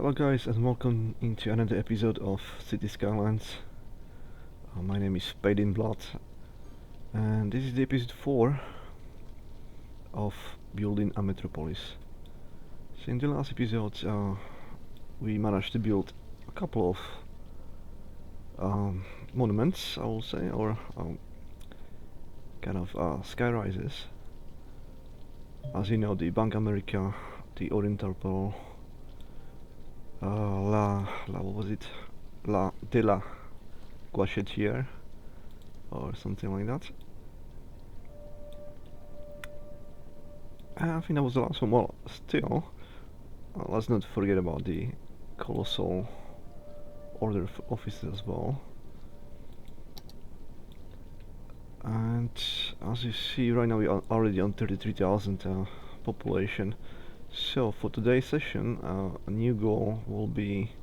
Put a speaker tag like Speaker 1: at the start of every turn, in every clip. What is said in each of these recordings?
Speaker 1: Hello guys and welcome into another episode of City Skylines. My name is Paid in Blood and this is the episode 4 of building a Metropolis. So in the last episode we managed to build a couple of monuments, I will say, or kind of sky rises. As you know, the Bank America, the Oriental Pearl, what was it? La de la Guachetière or something like that. I think that was the last one. Well, still, let's not forget about the colossal order of offices as well. And as you see, right now we are already on 33,000 population. So for today's session, a new goal will be,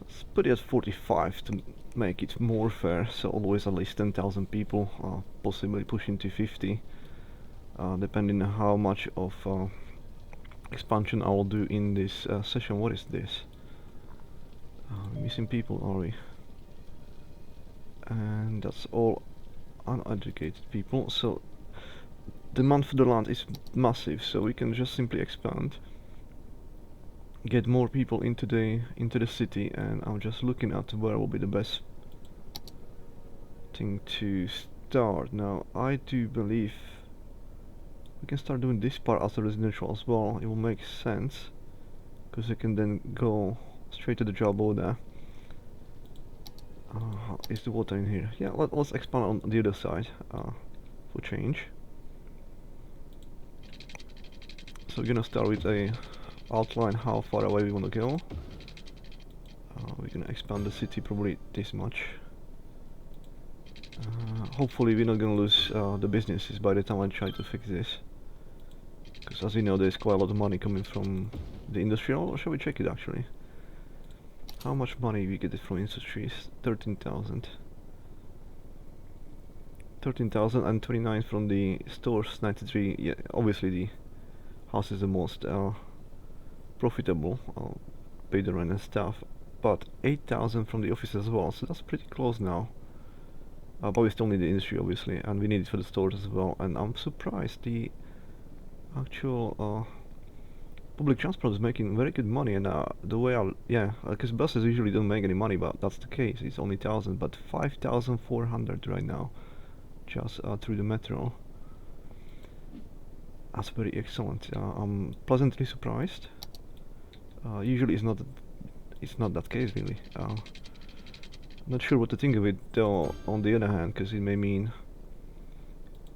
Speaker 1: let's put it at 45 to make it more fair. So always at least 10,000 people, possibly pushing to 50. Depending on how much of expansion I will do in this session. What is this? Missing people, are we? And that's all uneducated people. So demand for the land is massive, so we can just simply expand, get more people into the city, and I'm just looking at where will be the best thing to start. Now I do believe we can start doing this part as a residential as well. It will make sense because we can then go straight to the job order. Is the water in here? Yeah, let's expand on the other side for change. So we're gonna start with a outline how far away we want to go. We're gonna expand the city probably this much. Hopefully we're not gonna lose the businesses by the time I try to fix this. Because as you know, there's quite a lot of money coming from the industry. Or shall we check it actually? How much money we get from industries? 13,000. 13,000 and 29 from the stores, 93. Yeah, obviously the house is the most profitable, pay the rent and stuff, but 8,000 from the office as well, so that's pretty close now. But we still need the industry obviously, and we need it for the stores as well. And I'm surprised the actual public transport is making very good money. And the way because buses usually don't make any money, but that's the case. It's only 1,000, but 5,400 right now, just through the metro. That's very excellent. I'm pleasantly surprised. Usually it's not that case really. Not sure what to think of it though, on the other hand, because it may mean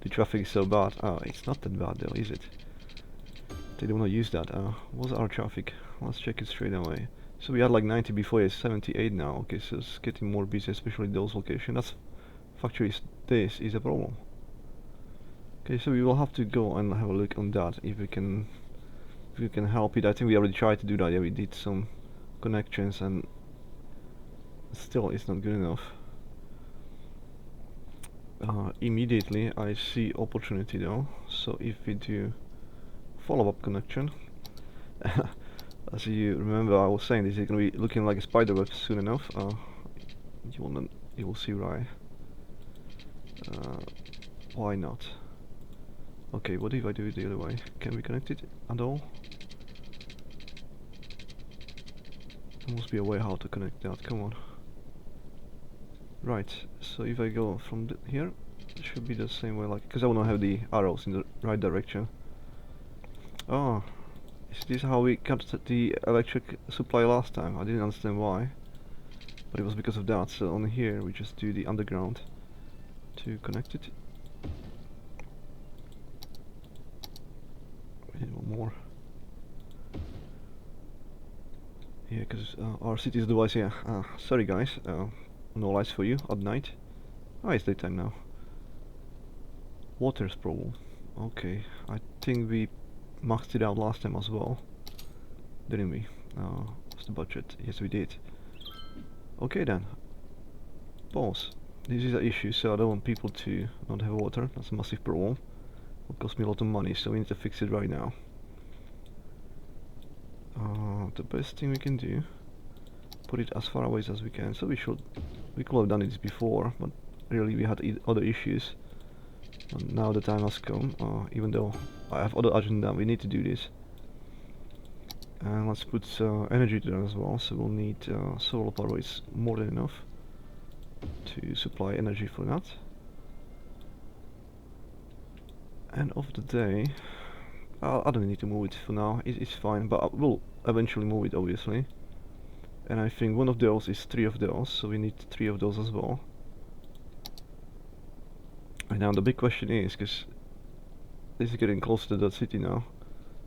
Speaker 1: the traffic is so bad. It's not that bad though, is it? They don't want to use that. What's our traffic? Let's check it straight away. So we had like 90 before, it's 78 now. Okay, so it's getting more busy, especially those locations. That's factories. This is a problem. Okay, so we will have to go and have a look on that if we can help it. I think we already tried to do that. Yeah, we did some connections and still it's not good enough. Immediately I see opportunity though, so if we do follow-up connection, as you remember I was saying, this is going to be looking like a spider web soon enough. You will see why. Why not? Okay, what if I do it the other way? Can we connect it at all? There must be a way how to connect that, come on. Right, so if I go from here, it should be the same way, like, because I want to have the arrows in the right direction. Oh, is this how we cut the electric supply last time? I didn't understand why, but it was because of that. So on here we just do the underground to connect it. We need one more. Yeah, because our city's device here. Sorry guys, no lights for you at night. It's daytime now. Water's problem. Okay, I think we maxed it out last time as well, didn't we? What's the budget? Yes, we did. Okay then. Boss, this is an issue, so I don't want people to not have water. That's a massive problem. It cost me a lot of money, so we need to fix it right now. the best thing we can do, put it as far away as we can. So we could have done this before, but really we had other issues. And now the time has come, even though I have other agenda, we need to do this. And let's put energy there as well, so we'll need solar power is more than enough to supply energy for that. End of the day, I don't need to move it for now, it's fine, but I will eventually move it obviously. And I think one of those is 3 of those, so we need 3 of those as well. And now the big question is, because this is getting close to the city now,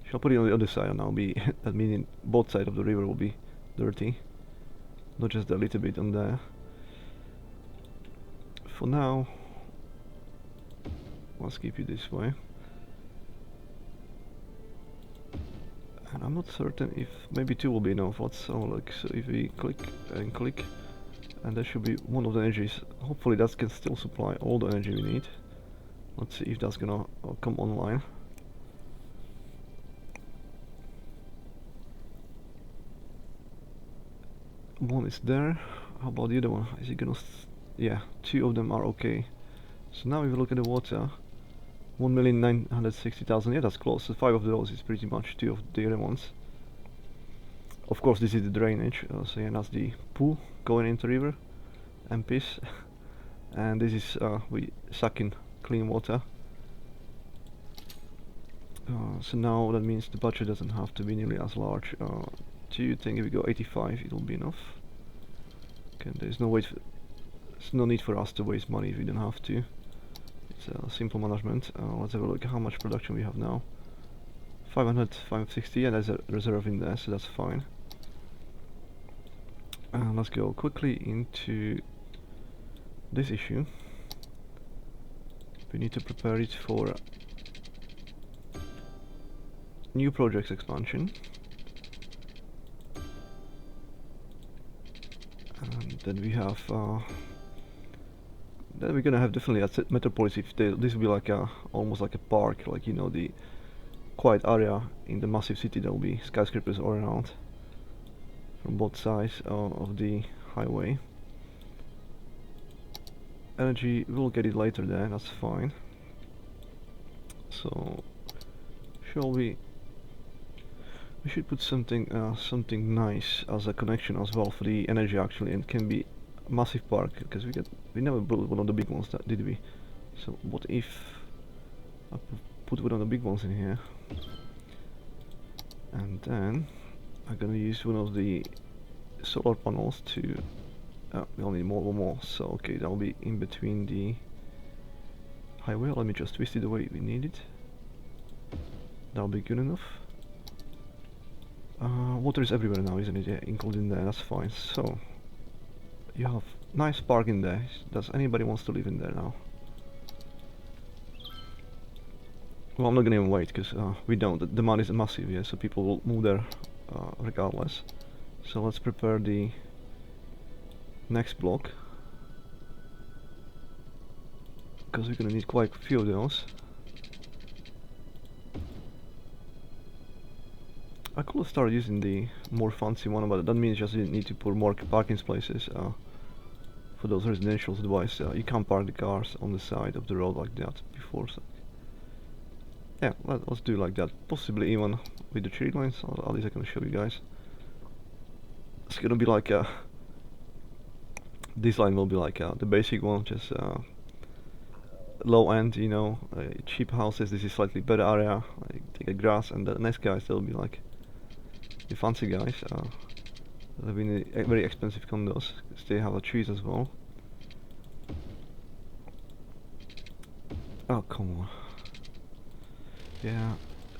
Speaker 1: shall I put it on the other side and now be, that meaning both sides of the river will be dirty, not just a little bit on there. For now, let's keep it this way. And I'm not certain if maybe 2 will be enough. Let's have a look. So if we click, and there should be one of the energies. Hopefully that can still supply all the energy we need. Let's see if that's gonna come online. One is there. How about the other one? Is it gonna? Yeah, 2 of them are okay. So now if we look at the water, 1,960,000. Yeah, that's close. So 5 of those is pretty much 2 of the other ones. Of course, this is the drainage. So yeah, that's the pool going into the river, MPs, and this is we suck in clean water. So now that means the budget doesn't have to be nearly as large. Do you think if we go 85, it will be enough? Okay, there's no need for us to waste money if we don't have to. It's simple management. Let's have a look at how much production we have now. 500, 560, and there's a reserve in there, so that's fine. Let's go quickly into this issue. We need to prepare it for new projects expansion. And then we have then we're gonna have definitely at Metropolis, if this will be like almost like a park, like, you know, the quiet area in the massive city. There will be skyscrapers all around from both sides of the highway. Energy, we'll get it later there, that's fine. So shall we should put something something nice as a connection as well for the energy actually, and can be a massive park, because we never built one of the big ones, that did we? So what if I put one of the big ones in here, and then I'm gonna use one of the solar panels to we'll need one more, so okay, that'll be in between the highway. Let me just twist it the way we need it. That'll be good enough. Water is everywhere now, isn't it? Yeah, including there, that's fine. So you have nice park in there. Does anybody wants to live in there now? Well, I'm not gonna even wait, because we don't. The demand is massive, yeah, so people will move there regardless. So let's prepare the next block, because we're gonna need quite a few of those. I could have started using the more fancy one, but that means just you need to put more parking spaces for those residentials. Otherwise, you can't park the cars on the side of the road like that before. So yeah, let's do like that. Possibly even with the tree lines. At least I can show you guys. It's gonna be like this line will be like the basic one, just low end, you know, cheap houses. This is slightly better area, like take a grass, and the next guys they'll be like the fancy guys live in very expensive condos, because they have trees as well. Oh, come on. Yeah,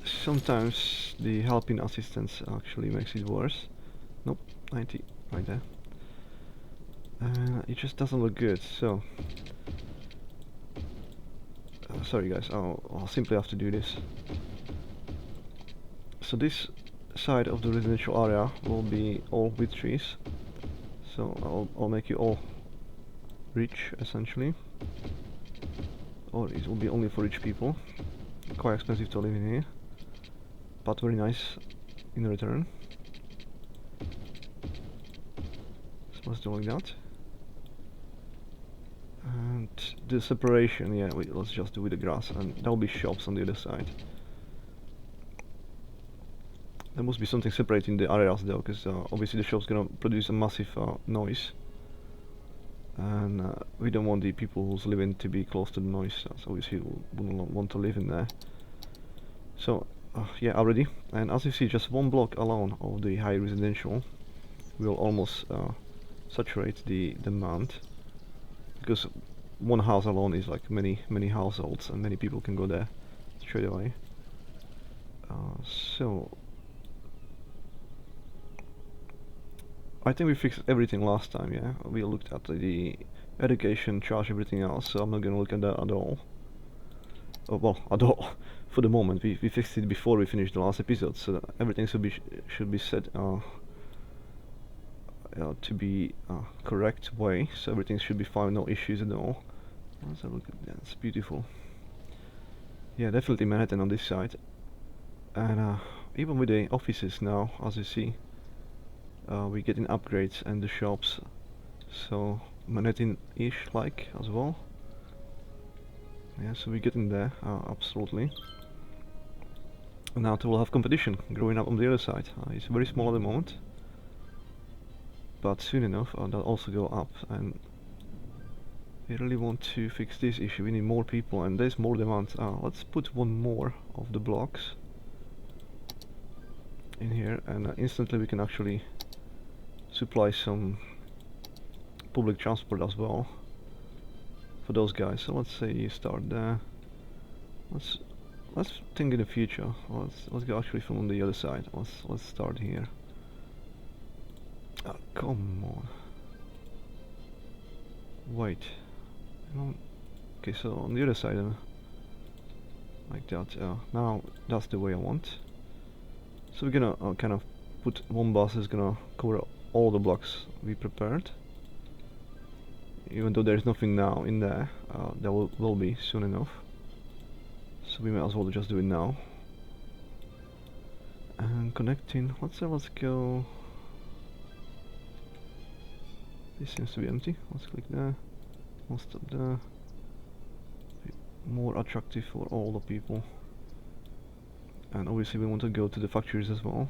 Speaker 1: sometimes the helping assistance actually makes it worse. Nope, 90 right there. It just doesn't look good, so sorry guys, I'll simply have to do this. So this side of the residential area will be all with trees, so I'll make you all rich essentially, or it will be only for rich people. Quite expensive to live in here, but very nice in return. let's do like that. And the separation, yeah, let's just do with the grass, and there will be shops on the other side. There must be something separating the areas though, because obviously the shop's gonna produce a massive noise, and we don't want the people who's living to be close to the noise, so obviously we wouldn't want to live in there. So yeah, already, and as you see, just one block alone of the high residential will almost saturate the demand, because one house alone is like many households, and many people can go there straight away. So I think we fixed everything last time, yeah? We looked at the education charge, everything else, so I'm not gonna look at that at all. Oh, well, at all. For the moment, we fixed it before we finished the last episode, so everything should be set to be correct way, so everything should be fine, no issues at all. Let's have a look at that, it's beautiful. Yeah, definitely Manhattan on this side. And even with the offices now, as you see, we're getting upgrades and the shops, so Manhattan-ish like as well. Yeah, so we're getting there, absolutely. And now we'll have competition growing up on the other side. It's very small at the moment, but soon enough that'll also go up, and we really want to fix this issue. We need more people, and there's more demand. Let's put one more of the blocks in here, and instantly we can actually supply some public transport as well for those guys. So let's say you start there. Let's think in the future. Let's go actually from the other side. Let's start here. Oh, come on. Wait. Okay, so on the other side, like that. Now that's the way I want. So we're gonna kind of put one bus is gonna cover all the blocks we prepared. Even though there's nothing now in there, there will be soon enough. So we might as well just do it now. And connecting, let's go. This seems to be empty. Let's click there. We'll stop there. More attractive for all the people. And obviously we want to go to the factories as well.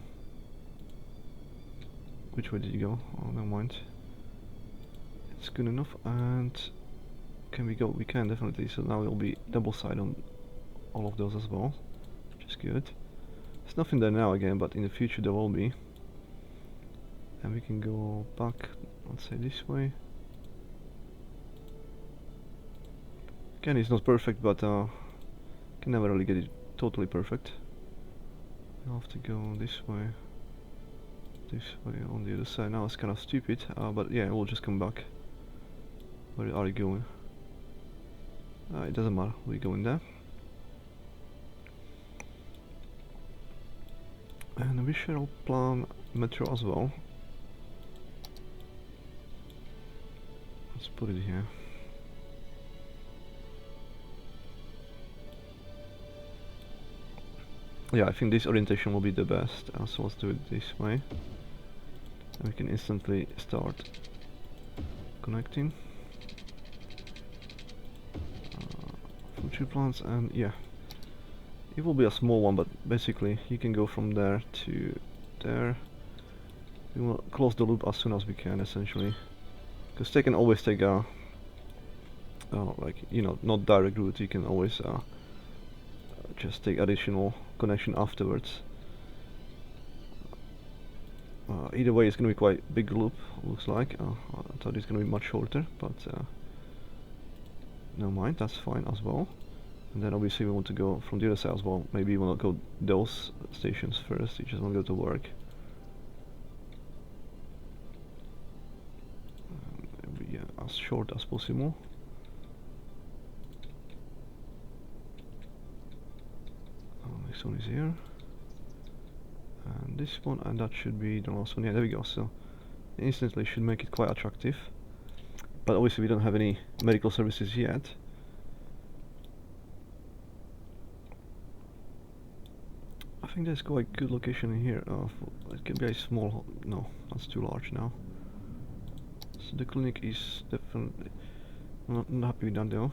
Speaker 1: Which way did you go? Oh, never mind. It's good enough. And can we go? We can definitely. So now it'll be double side on all of those as well, which is good. There's nothing there now again, but in the future there will be. And we can go back, let's say this way. Again, it's not perfect, but can never really get it totally perfect. We'll have to go this way on the other side. Now it's kind of stupid, but yeah, we'll just come back. Where are you going? It doesn't matter, we're going there. And we shall plan metro as well. Let's put it here. Yeah, I think this orientation will be the best, so let's do it this way. And we can instantly start connecting. Future plans, and yeah. It will be a small one, but basically you can go from there to there. We will close the loop as soon as we can, essentially. Because they can always take a, like, you know, not direct route, you can always just take additional connection afterwards. Either way, it's going to be quite big loop, looks like. I thought it's going to be much shorter, but never mind, that's fine as well. And then obviously we want to go from the other side as well. Maybe we want to go those stations first, you just want to go to work. Yeah, as short as possible. Next one is here. And this one, and that should be the last one. Yeah, there we go. So instantly should make it quite attractive. But obviously we don't have any medical services yet. I think there's quite a good location in here. It can be a small. No, that's too large now. So the clinic is definitely not happy with that though.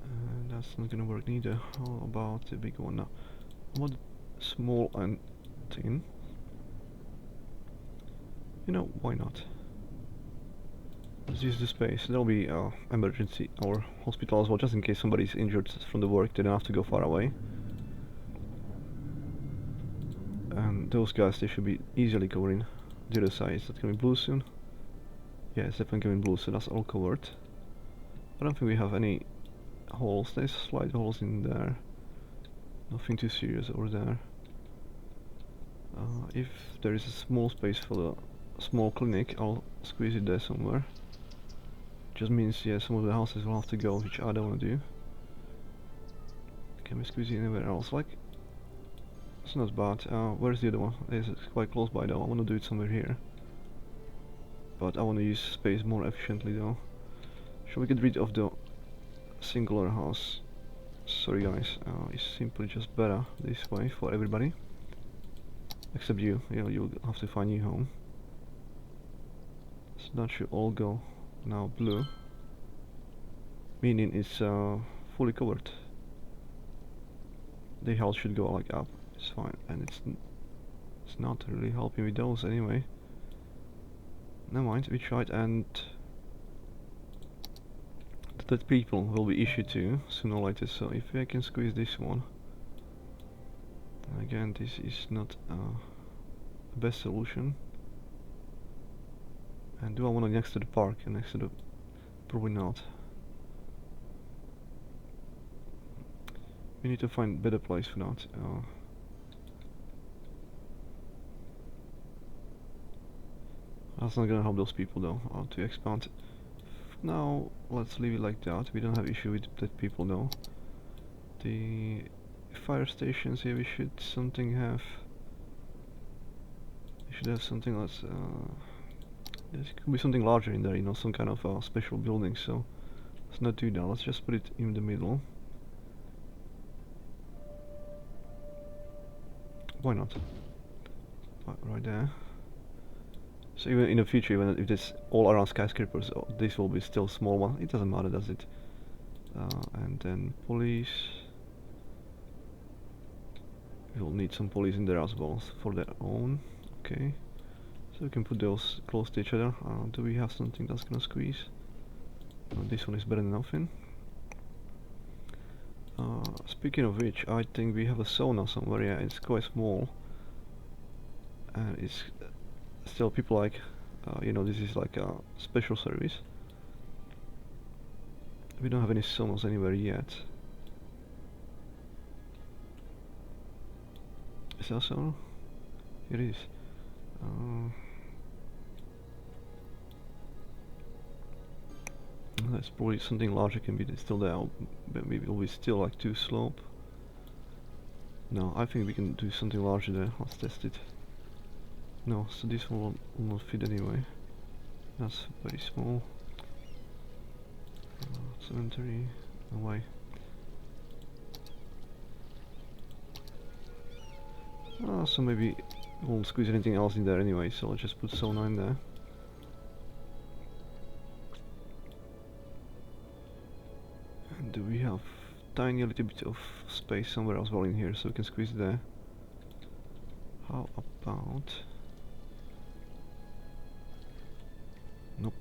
Speaker 1: And that's not gonna work neither. How about the big one now? What small and thin? You know, why not? Let's use the space. There'll be emergency or hospital as well, just in case somebody's injured from the work. They don't have to go far away. And those guys, they should be easily covering the other side. Is that gonna be blue soon? Yeah, it's definitely going blue, so that's all covered. I don't think we have any holes. There's slight holes in there. Nothing too serious over there. If there is a small space for the small clinic, I'll squeeze it there somewhere. Just means, yeah, some of the houses will have to go, which I don't want to do. Can we squeeze it anywhere else? Like, it's not bad. Where's the other one? It's quite close by though. I want to do it somewhere here. But I want to use space more efficiently though. Shall we get rid of the singular house? Sorry guys, it's simply just better this way for everybody. Except you know, you'll have to find a new home. So that should all go now blue. Meaning it's fully covered. The health should go like up, it's fine. And it's not really helping with those anyway. Never mind, we tried, and that people will be issued to sooner or later. So if I can squeeze this one, again, this is not the best solution. And do I want it next to the park and next to the... probably not. We need to find a better place for that. That's not gonna help those people though, to expand. Now let's leave it like that. We don't have issue with dead people though. The fire stations here, we should something have. We should have something that's there could be something larger in there, you know, some kind of special building. So let's not do that. Let's just put it in the middle. Why not? Right there. So even in the future, even if it's all around skyscrapers, this will be still small one. It doesn't matter, does it? And then police. We'll need some police in there as well for their own. Okay. So we can put those close to each other. Do we have something that's gonna squeeze? This one is better than nothing. Speaking of which, I think we have a sauna somewhere. Yeah, it's quite small. And it's still people like, you know, this is like a special service. We don't have any saunas anywhere yet. Is that a sauna? It is. That's probably something larger can be still there, but maybe it'll be still like 2 slope. No, I think we can do something larger there. Let's test it. No, so this one will not fit anyway. That's very small. Cemetery, no way. So maybe we won't squeeze anything else in there anyway, so let's just put sauna in there. And do we have tiny little bit of space somewhere as well in here, so we can squeeze it there? How about... Nope.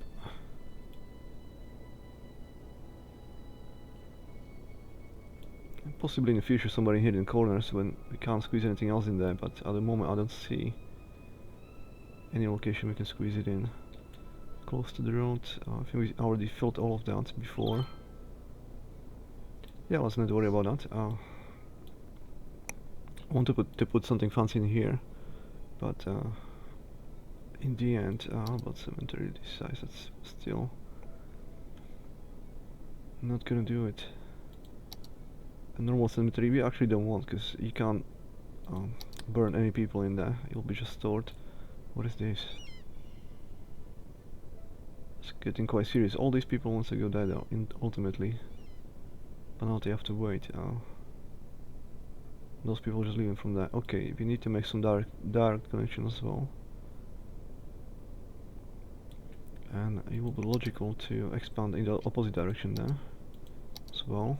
Speaker 1: Possibly in the future somewhere in hidden corners when we can't squeeze anything else in there, but at the moment I don't see any location we can squeeze it in. Close to the road, I think we already filled all of that before. Yeah, let's not worry about that. I want to put something fancy in here, but in the end, about cemetery this size, that's still not gonna do it. A normal cemetery we actually don't want, because you can't burn any people in there. It'll be just stored. What is this? It's getting quite serious. All these people want to go there though, ultimately. But now they have to wait. Those people just leaving from there. Okay, we need to make some direct connection as well. And it will be logical to expand in the opposite direction there as well.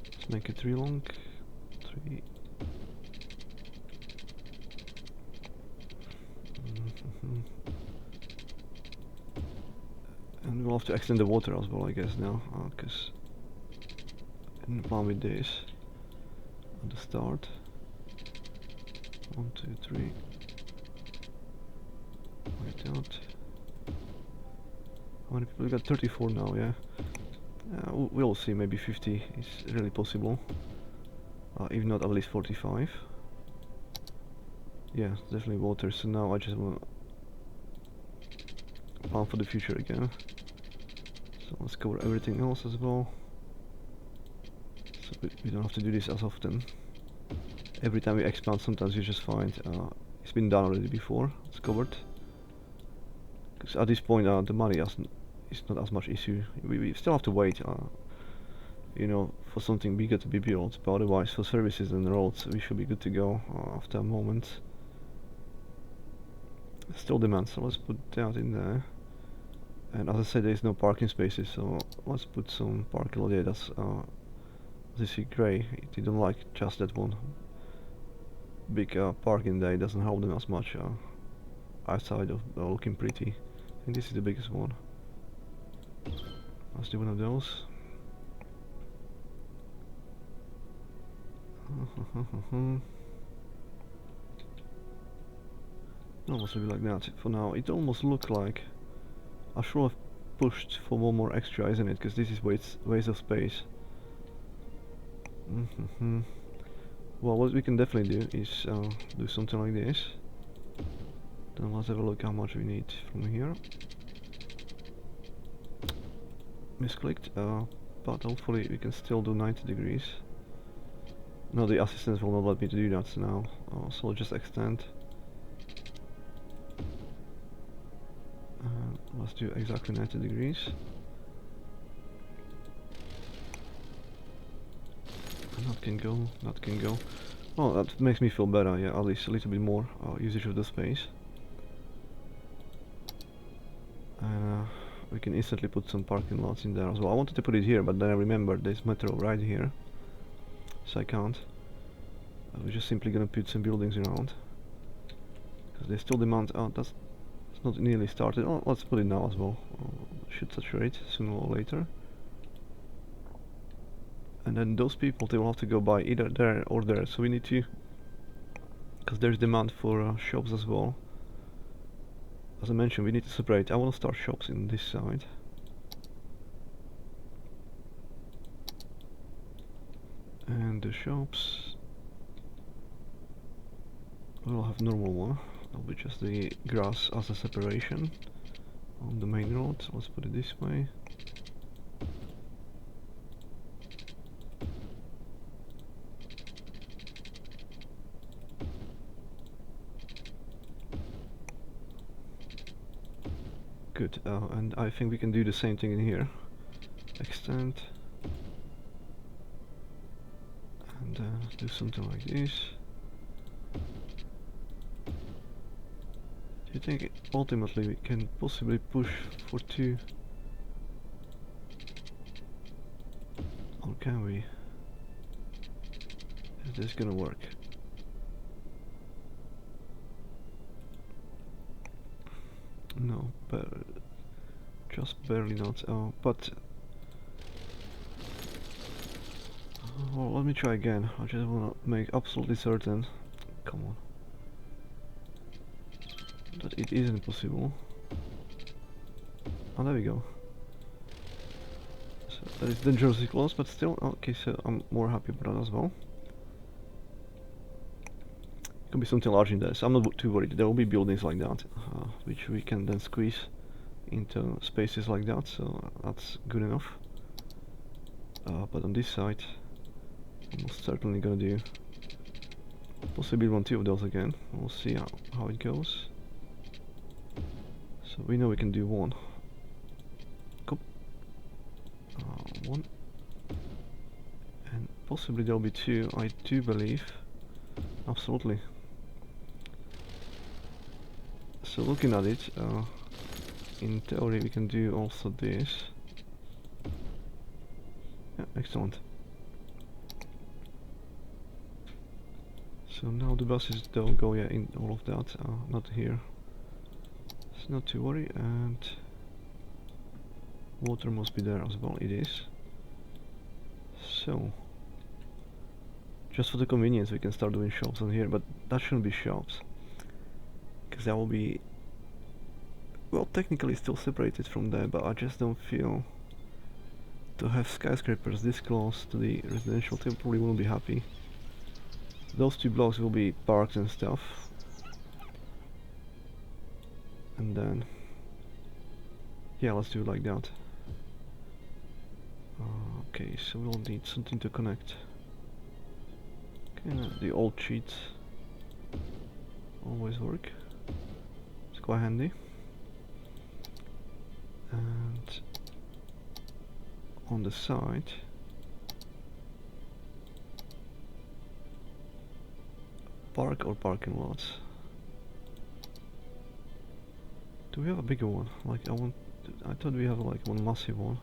Speaker 1: Let's make it 3 long. 3. And we'll have to extend the water as well, I guess, now, because I didn't plan with this at the start. 1, 2, 3. Wait out. How many people? We got 34 now, yeah. We'll see, maybe 50 is really possible. If not, at least 45. Yeah, definitely water, so now I just want to plan for the future again. So let's cover everything else as well. So we don't have to do this as often. Every time we expand, sometimes you just find it's been done already before, it's covered. Because at this point the money is not as much issue. We still have to wait, you know, for something bigger to be built, but otherwise for services and roads we should be good to go after a moment. Still demand, so let's put that in there. And as I said, there is no parking spaces, so let's put some parking lot there. That's as you see, grey. They don't like just that one big parking there. It doesn't help them as much outside of looking pretty. I think this is the biggest one. Let's do one of those. Almost be like that for now. It almost looks like I should have pushed for one more extra, isn't it? Because this is waste of space. Well, what we can definitely do is do something like this. Then let's have a look how much we need from here. Misclicked, but hopefully we can still do 90 degrees. No, the assistants will not let me to do that now, so I'll just extend. Let's do exactly 90 degrees. And that can go, that can go. Well, that makes me feel better, yeah, at least a little bit more usage of the space. We can instantly put some parking lots in there as well. I wanted to put it here, but then I remembered there's metro right here, so I can't. We're just simply gonna put some buildings around, because they still demand. Oh, that's not nearly started. Oh, let's put it now as well. Should saturate sooner or later. And then those people, they will have to go by either there or there. So we need to, because there's demand for shops as well. As I mentioned, we need to separate. I want to start shops in this side. And the shops will have normal one. That'll be just the grass as a separation on the main road. Let's put it this way. Good, and I think we can do the same thing in here. Extend. And do something like this. Do you think ultimately we can possibly push for 2? Or can we? Is this gonna work? No, but just barely not. But well, let me try again. I just wanna make absolutely certain. Come on. That it isn't possible. Oh, there we go. So that is dangerously close, but still, okay, so I'm more happy about that as well. Could be something large in there, so I'm not too worried. There will be buildings like that, which we can then squeeze into spaces like that, so that's good enough. But on this side, I'm most certainly gonna do possibly 1, 2 of those again. We'll see how it goes. So we know we can do 1. Cool. 1. And possibly there'll be 2, I do believe. Absolutely. So looking at it, in theory we can do also this. Yeah, excellent. So now the buses don't go in all of that, not here. It's not to worry, and water must be there as well, it is. So, just for the convenience we can start doing shops on here, but that shouldn't be shops. Because that will be, well, technically still separated from there, but I just don't feel to have skyscrapers this close to the residential. They probably won't be happy. Those two blocks will be parks and stuff. And then, yeah, let's do it like that. Okay, so we'll need something to connect. Okay, the old cheats always work. It's quite handy. And on the side, park or parking lots. Do we have a bigger one? Like I thought we have like one massive one.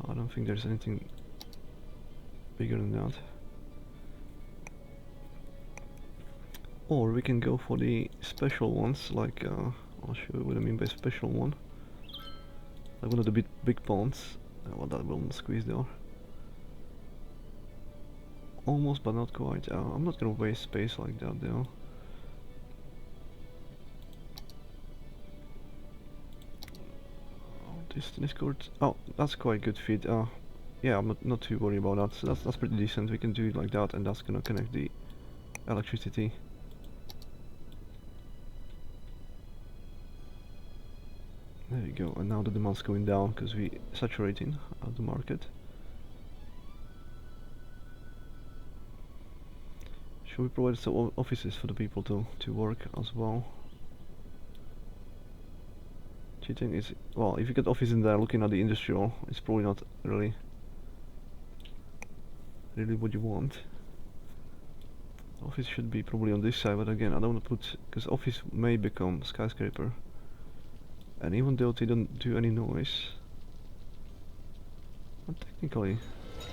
Speaker 1: I don't think there's anything bigger than that. Or we can go for the special ones, like I'll show you what I mean by special one. Like one of the big ponds. Well, that will squeeze there. Almost, but not quite. I'm not gonna waste space like that though. This tennis court. Oh, that's quite good fit. Yeah, I'm not too worried about that. So that's pretty decent. We can do it like that, and that's gonna connect the electricity. There you go. And now the demand's going down because we saturating the market. Should we provide some offices for the people to work as well? Cheating is, well, if you get office in there looking at the industrial, it's probably not really what you want. Office should be probably on this side, but again I don't want to put, because office may become skyscraper, and even though they don't do any noise, but technically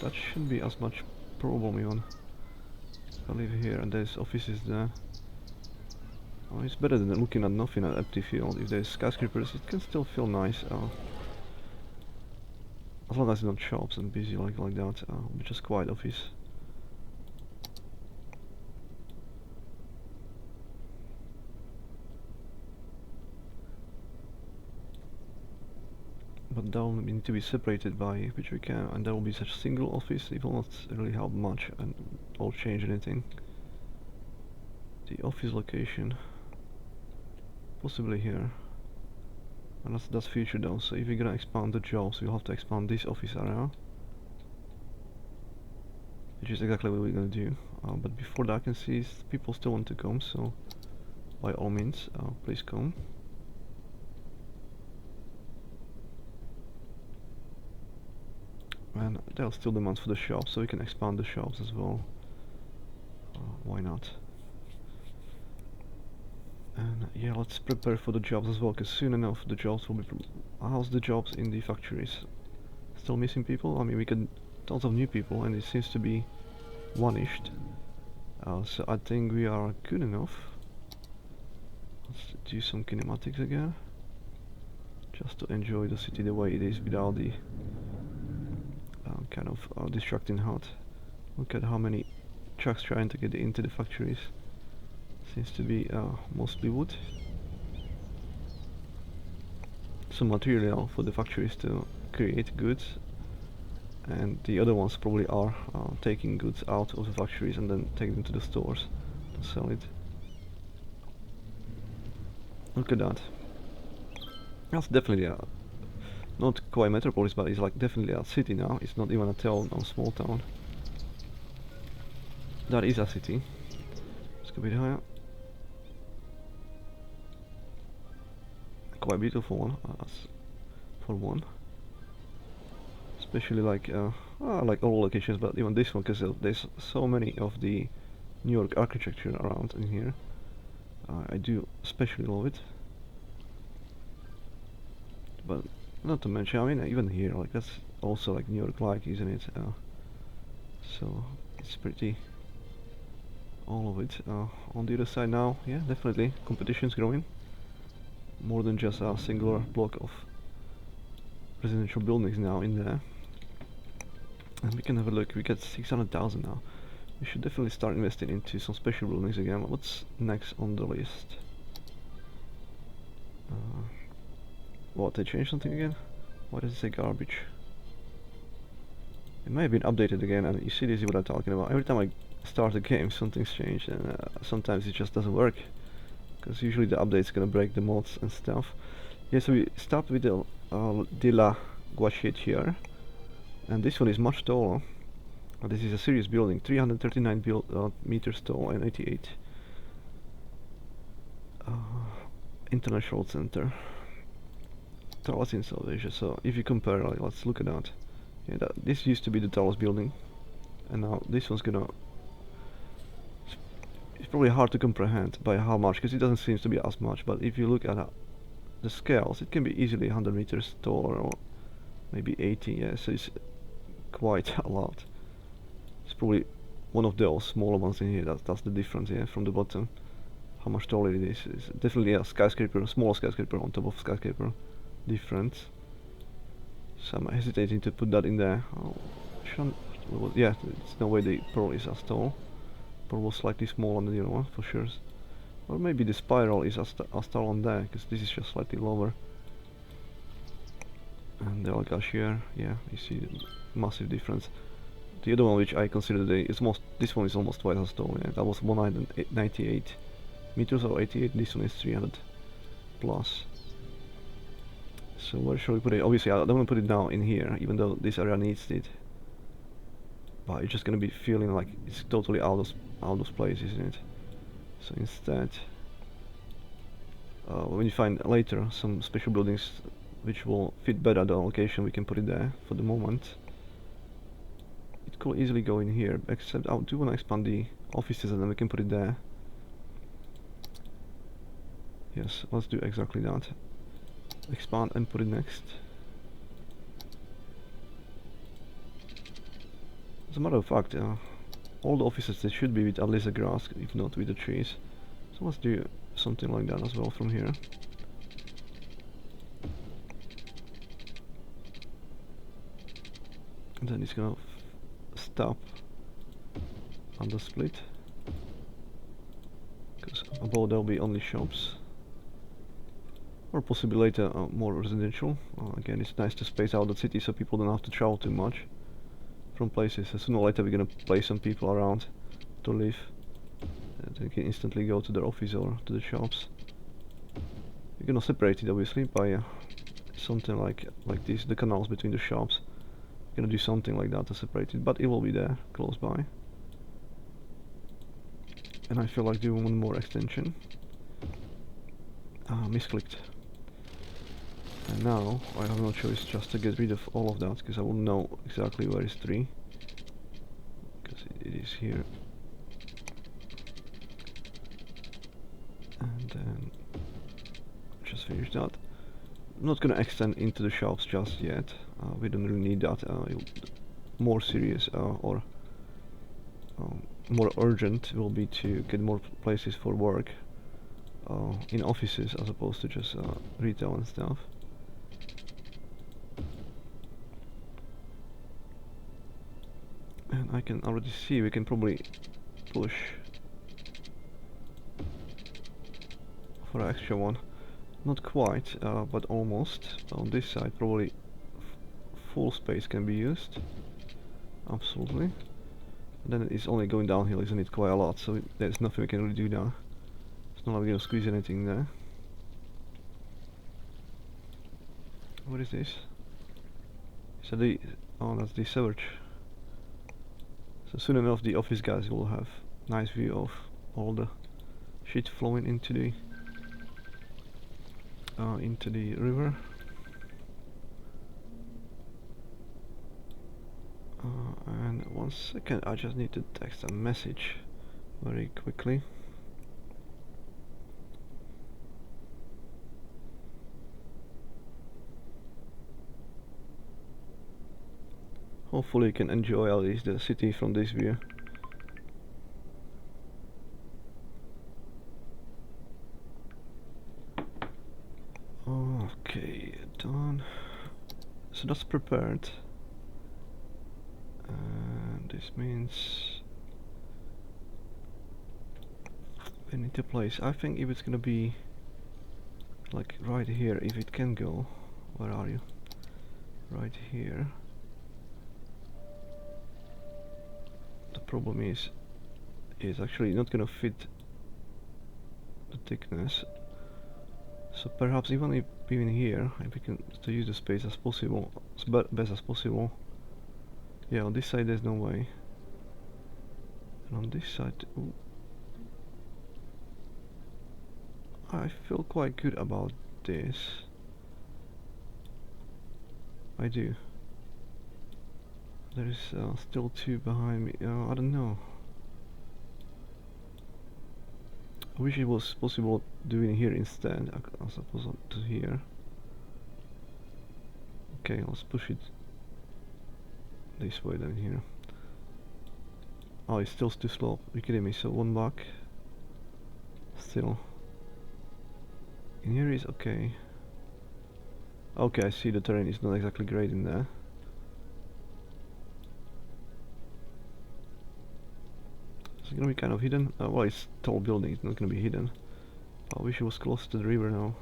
Speaker 1: that shouldn't be as much problem even. I live here and there's offices there. Oh, it's better than looking at nothing, at empty field. If there's skyscrapers, it can still feel nice. As long as it's not shops and busy like that, but just quiet office. But that will need to be separated by which we can, and there will be such single office. It will not really help much and or change anything. The office location. Possibly here, and that's future though. So if you're gonna expand the jobs, we'll have to expand this office area, which is exactly what we're gonna do. But before that, I can see people still want to come, so by all means, please come. And there are still demands for the shops, so we can expand the shops as well. Why not? And yeah, let's prepare for the jobs as well, because soon enough the jobs will be... How's the jobs in the factories? Still missing people? I mean, we get tons of new people and it seems to be vanished. So I think we are good enough. Let's do some kinematics again. Just to enjoy the city the way it is without the kind of distracting HUD. Look at how many trucks trying to get into the factories. Seems to be mostly wood. Some material for the factories to create goods, and the other ones probably are taking goods out of the factories and then taking them to the stores to sell it. Look at that. That's definitely not quite Metropolis, but it's like definitely a city now. It's not even a town or small town. That is a city. Let's go a bit higher. Quite beautiful one, for one. Especially like all locations, but even this one, because there's so many of the New York architecture around in here. I do especially love it. but not to mention, I mean, even here, like that's also like New York-like, isn't it? So it's pretty all of it. On the other side now, yeah, definitely competition's growing. More than just a singular block of residential buildings now in there. And we can have a look. We get 600,000 now. We should definitely start investing into some special buildings again. What's next on the list? What, they changed something again? Why does it say garbage? It may have been updated again, and you see, this is what I'm talking about. Every time I start a game, something's changed, and sometimes it just doesn't work, because usually the update's gonna break the mods and stuff. Yeah, so we start with the De La Guachette here, and this one is much taller. This is a serious building, 339 meters tall and 88. International Center. Tallest in South Asia. So if you compare, like, let's look at that. Yeah, this used to be the tallest building, and now this one's gonna. It's probably hard to comprehend by how much, because it doesn't seem to be as much. But if you look at the scales, it can be easily 100 meters taller, or maybe 80. Yeah, so it's quite a lot. It's probably one of those smaller ones in here. That's the difference. Yeah, from the bottom, how much taller it is. It's definitely a skyscraper, a small skyscraper on top of skyscraper. Difference. So I'm hesitating to put that in there. Oh, yeah, there's no way the pearl is as tall. Pearl was slightly smaller than the other one, for sure. Or maybe the spiral is as tall on there, because this is just slightly lower. And the Algash here, yeah, you see the massive difference. The other one, which I consider this one is almost twice as tall. Yeah, that was 198 meters or 88. This one is 300 plus. So where shall we put it? Obviously, I don't want to put it down in here, even though this area needs it. But it's just gonna be feeling like it's totally out of place, isn't it? So instead, when you find later some special buildings which will fit better the location, we can put it there. For the moment, it could easily go in here. Except I do want to expand the offices, and then we can put it there. Yes, let's do exactly that. Expand and put it next. As a matter of fact, all the offices, they should be with at least the grass, if not with the trees. So let's do something like that as well from here. And then it's gonna stop on the split, because above there'll be only shops. Or possibly later more residential. Again, it's nice to space out the city so people don't have to travel too much from places. Sooner or later we're gonna place some people around to live, and they can instantly go to their office or to the shops. We're gonna separate it obviously by something like this, the canals between the shops. We're gonna do something like that to separate it, but it will be there close by. And I feel like doing one more extension. Misclicked. And now I have no choice just to get rid of all of that, because I will know exactly where is 3, because it is here. And then just finish that. I'm not gonna extend into the shops just yet. We don't really need that. More serious or more urgent will be to get more places for work in offices, as opposed to just retail and stuff. And I can already see we can probably push for an extra one. Not quite, but almost. On this side probably full space can be used. Absolutely. And then it's only going downhill, isn't it? Quite a lot, so there's nothing we can really do now. It's not like we're gonna squeeze anything there. What is this? So oh, that's the sewage. So soon enough the office guys will have nice view of all the shit flowing into the river. And 1 second, I just need to text a message very quickly. Hopefully you can enjoy at least the city from this view. Okay, done. So that's prepared. And this means we need to place. I think if it's gonna be like right here, if it can go. Where are you? Right here. The problem is actually not gonna fit the thickness. So perhaps even here, if we can to use the space as possible, as best as possible. Yeah, on this side there's no way. And on this side, ooh, I feel quite good about this. I do. There is still two behind me. I don't know. I wish it was possible doing here instead, as opposed to here. Okay, let's push it this way then here. Oh, it's still too slow. You're kidding me? So one back. Still. In here is okay. Okay, I see the terrain is not exactly great in there. Is it gonna be kind of hidden? Well, it's tall building, it's not gonna be hidden. I wish it was close to the river now.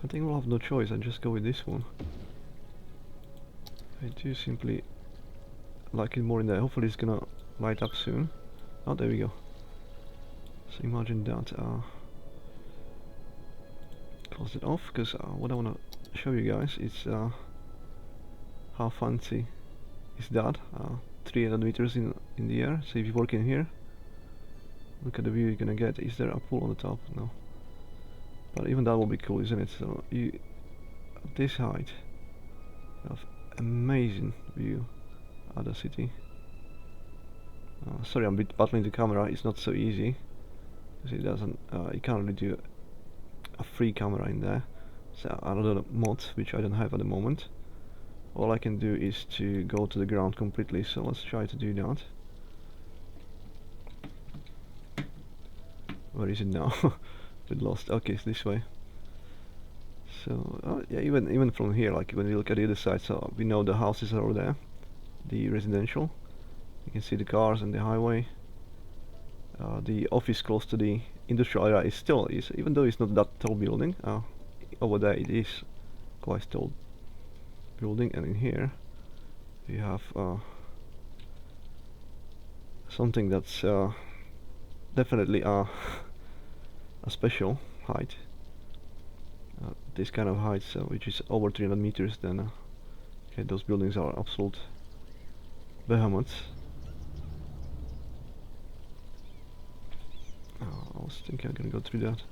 Speaker 1: I think we'll have no choice, I'll just go with this one. I do simply like it more in there. Hopefully it's gonna light up soon. Oh, there we go. So imagine that. Close it off, because what I want to show you guys is how fancy is that. 300 meters in the air. So if you work in here, look at the view you're gonna get. Is there a pool on the top? No. But even that will be cool, isn't it? So you, at this height, you have amazing view of the city. Sorry, I'm a bit battling the camera. It's not so easy because it doesn't. You can't really do a free camera in there. So another mod which I don't have at the moment. All I can do is to go to the ground completely. So let's try to do that. Where is it now? Bit lost. Okay, it's this way. So yeah, even from here, like when we look at the other side, so we know the houses are over there, the residential. You can see the cars and the highway. The office close to the industrial area is still even though it's not that tall building. Over there it is quite tall building, and in here you have something that's definitely a special height. This kind of height, which is over 300 meters, then okay, those buildings are absolute behemoths. I was thinking I'm gonna go through that.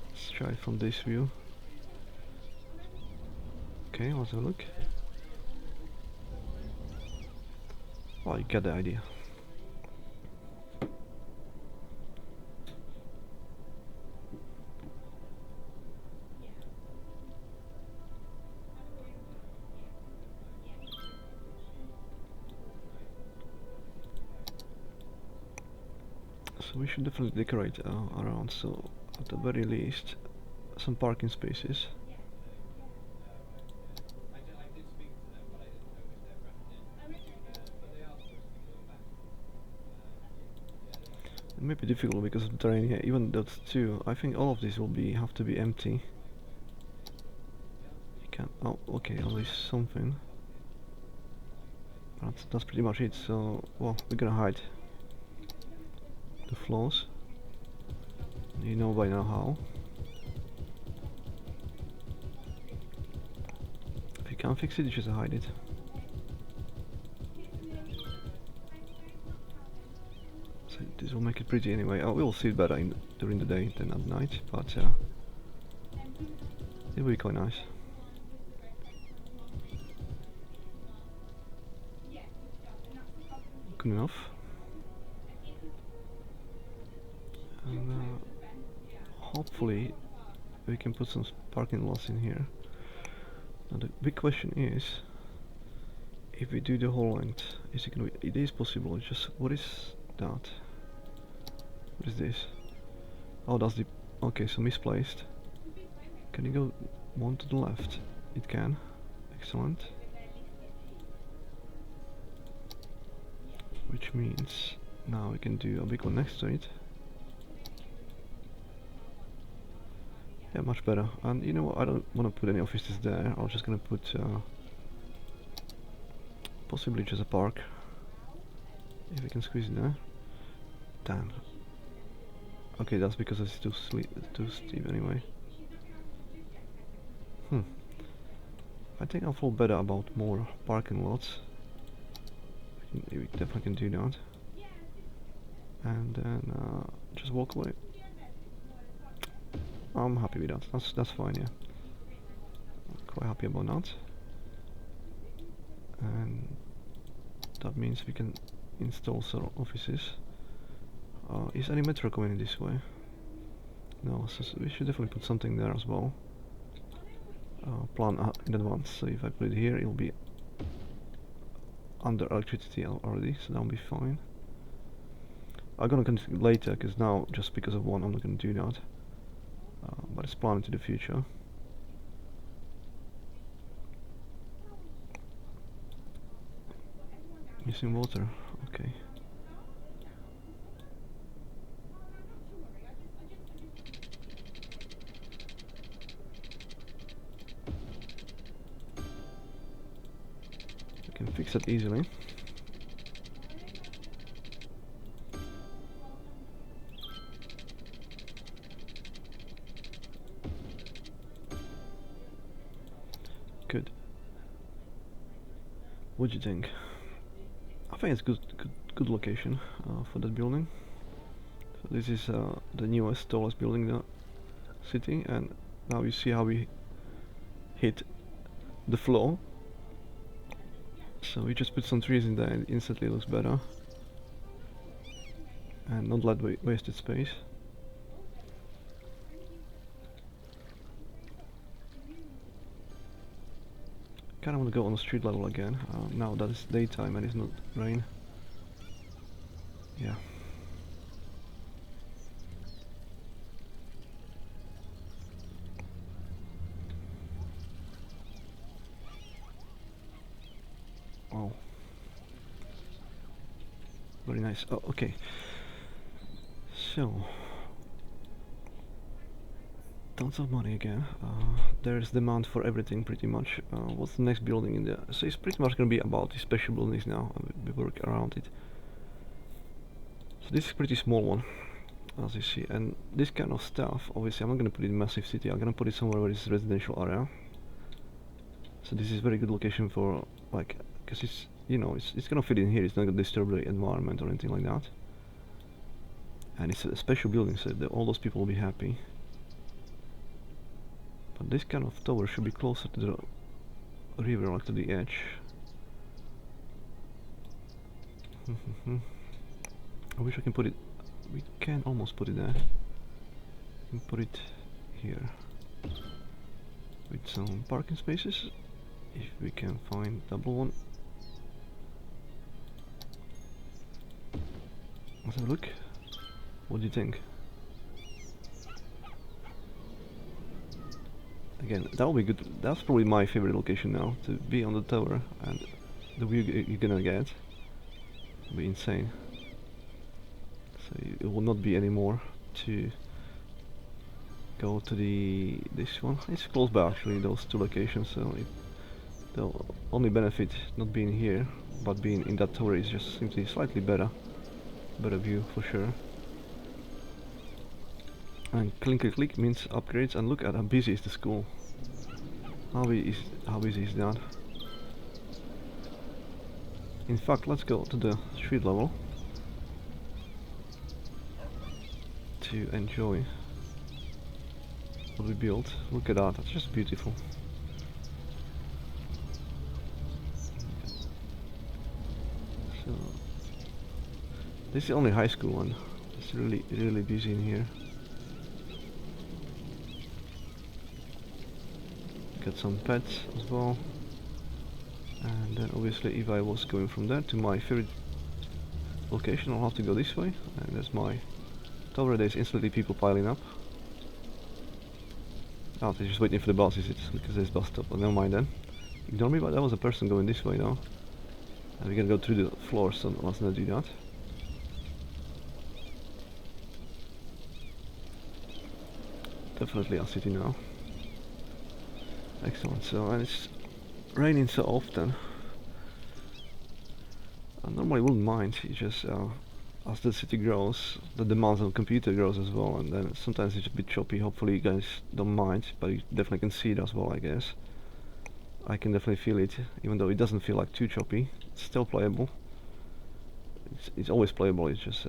Speaker 1: Let's try it from this view. Okay, let's have a look. Well, you get the idea. So we should definitely decorate around, so at the very least some parking spaces. It may be difficult because of the terrain here, even those two. I think all of these will have to be empty. You can, oh okay, at least something. That's pretty much it, so well, we're gonna hide the floors. You know by now how. If you can't fix it, you just hide it. So this will make it pretty anyway. Oh, we'll see it better during the day than at night, but it will be quite nice. Good enough. And hopefully we can put some parking lots in here. Now the big question is, if we do the whole length, is it gonna be, it is possible, just, what is that? What is this? Oh, that's the, okay, so misplaced. Can you go one to the left? It can. Excellent. Which means now we can do a big one next to it. Yeah, much better. And you know what, I don't want to put any offices there. I'm just gonna put possibly just a park, if we can squeeze it there. Damn. Okay, that's because it's too steep anyway. I think I'll feel better about more parking lots. We definitely can do that. And then just walk away. I'm happy with that. That's fine, yeah. I'm quite happy about that. And that means we can install some offices. Is any metro coming in this way? No, so we should definitely put something there as well. Plan in advance, so if I put it here, it'll be under electricity already, so that'll be fine. I'm gonna continue later, because now, just because of one, I'm not gonna do that. But it's planned into the future. Missing water, okay. We can fix that easily. Good. What do you think? I think it's good location for that building. So this is the newest, tallest building in the city, and now you see how we hit the floor. So we just put some trees in there, and instantly looks better, and not let wasted space. Kinda want to go on the street level again, now that it's daytime and it's not rain. Yeah. Wow. Very nice. Oh, okay. So, tons of money again. There's demand for everything pretty much. What's the next building in there? So it's pretty much gonna be about the special buildings now. We work around it. So this is a pretty small one, as you see, and this kind of stuff, obviously I'm not gonna put it in massive city. I'm gonna put it somewhere where it's residential area. So this is very good location for, like, because it's, you know, it's gonna fit in here. It's not gonna disturb the environment or anything like that. And it's a special building, so all those people will be happy. But this kind of tower should be closer to the river, like to the edge. I wish I can put it. We can almost put it there. We can put it here with some parking spaces, if we can find double one. Let's have a look. What do you think? Again, that will be good. That's probably my favorite location now, to be on the tower, and the view you're gonna get will be insane. So it will not be anymore to go to this one. It's close by actually, those two locations, so the only benefit not being here but being in that tower is just simply slightly better view for sure. And click means upgrades, and look at how busy is the school. How busy is that? In fact, let's go to the street level to enjoy what we built. Look at that, that's just beautiful. So this is only high school one. It's really busy in here. Got some pets as well. And then obviously if I was going from there to my favorite location, I'll have to go this way. And that's my tower. There's instantly people piling up. Oh, they're just waiting for the bus, is it? Because there's bus stop. But never mind then. Ignore me, but that was a person going this way now. And we gotta go through the floor, so let's not do that. Definitely our city now. Excellent. So, and it's raining so often. I normally wouldn't mind. It's just as the city grows, the demands on the computer grows as well, and then sometimes it's a bit choppy. Hopefully you guys don't mind, but you definitely can see it as well, I guess. I can definitely feel it, even though it doesn't feel like too choppy. It's still playable. It's always playable. It's just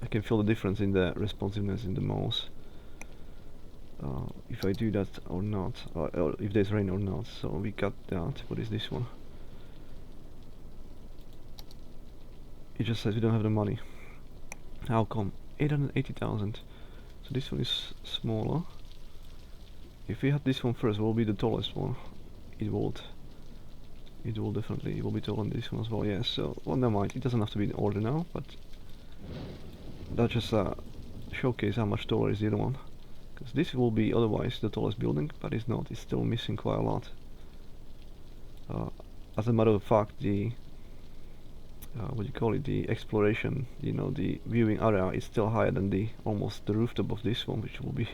Speaker 1: I can feel the difference in the responsiveness in the mouse. If I do that or not, or if there's rain or not. So we got that. What is this one? It just says we don't have the money. How come? 880,000. So this one is smaller. If we had this one first, it will be the tallest one. It would. It will definitely. It will be taller than this one as well. Yes. So well, never mind. It doesn't have to be in order now, but that just showcase how much taller is the other one. Because this will be otherwise the tallest building, but it's not. It's still missing quite a lot. As a matter of fact, the what do you call it? The exploration, you know, the viewing area is still higher than the almost the rooftop of this one, which will be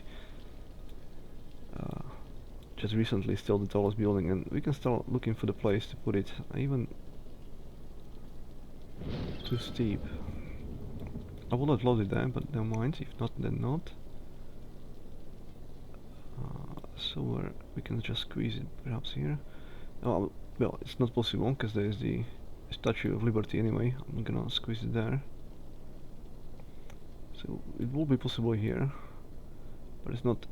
Speaker 1: just recently still the tallest building, and we can start looking for the place to put it. Even too steep. I will not load it there, but never mind. If not, then not. So where we can just squeeze it, perhaps here. Oh, well, it's not possible because there is the Statue of Liberty anyway. I'm gonna squeeze it there. So it will be possible here, but it's not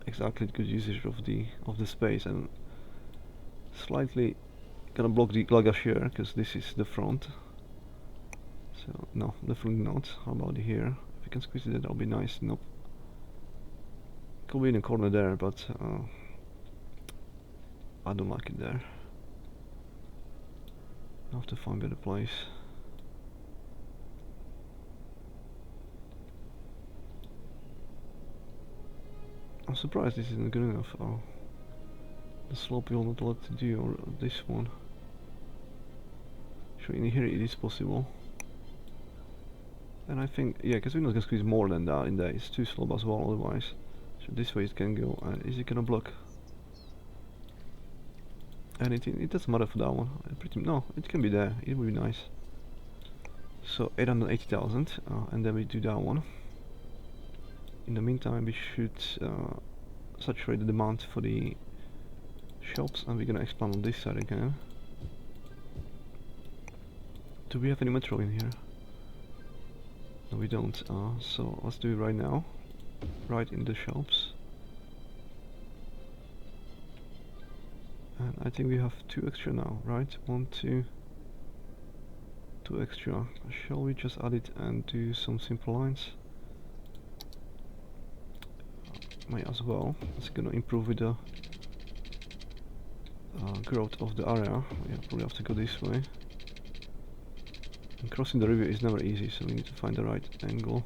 Speaker 1: exactly good usage of the space, and slightly gonna block the glacier because this is the front. So no, definitely not. How about here? If we can squeeze it, that'll be nice. Nope. Could be in a corner there, but I don't like it there. I have to find a better place. I'm surprised this isn't good enough. Oh, the slope will not let to do, or this one. Sure, in here it is possible. And I think, yeah, because we're not gonna squeeze more than that in there. It's too slope as well otherwise. So this way it can go. And is it gonna block anything? It doesn't matter for that one. No, it can be there. It would be nice. So 880,000, and then we do that one. In the meantime, we should saturate the demand for the shops, and we're gonna expand on this side again. Do we have any metro in here? No, we don't. So let's do it right now. Right in the shops. And I think we have 2 extra now, right? 1, 2, 2 extra. Shall we just add it and do some simple lines? Might as well. It's gonna improve with the growth of the area. We probably have to go this way. And crossing the river is never easy, so we need to find the right angle.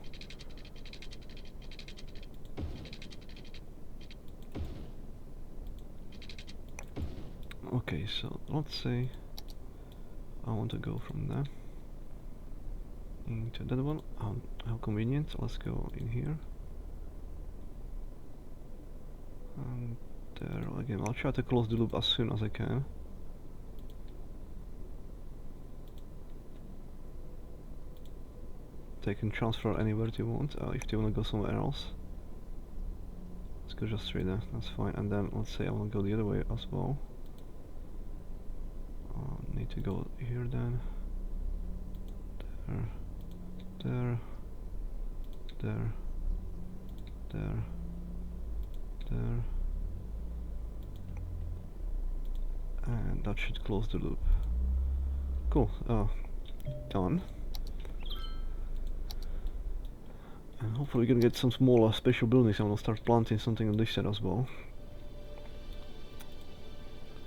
Speaker 1: Okay, so let's say I want to go from there into that one. How convenient. Let's go in here. And there again. I'll try to close the loop as soon as I can. They can transfer anywhere they want. If they want to go somewhere else, let's go just straight there. That's fine. And then let's say I want to go the other way as well. Need to go here then. There, there, there, there, there, and that should close the loop. Cool. Done. And hopefully we can get some smaller special buildings and we'll start planting something on this side as well.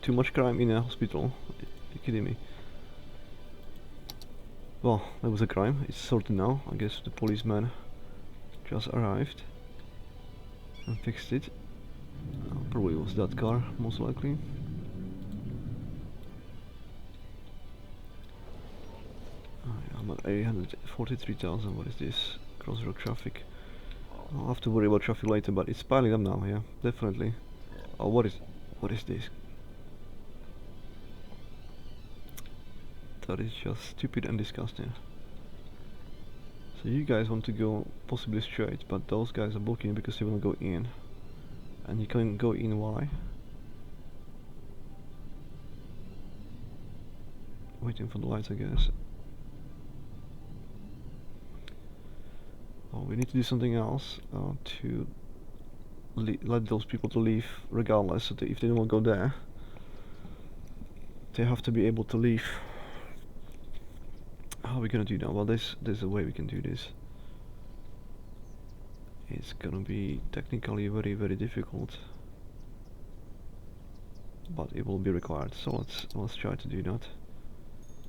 Speaker 1: Too much crime in a hospital? You're kidding me. Well, that was a crime. It's sorted now. I guess the policeman just arrived and fixed it. Probably was that car, most likely. Yeah, I'm at 843,000. What is this? Crossroad traffic. I'll have to worry about traffic later, but it's piling up now. Yeah, definitely. Oh, what is this? That is just stupid and disgusting. So you guys want to go possibly straight, but those guys are blocking because they want to go in. And you can't go in, why? Waiting for the lights, I guess. Oh, we need to do something else to let those people to leave regardless. So if they don't want to go there, they have to be able to leave. How are we gonna do that? Well, there's a way we can do this. It's gonna be technically very difficult, but it will be required. So let's try to do that.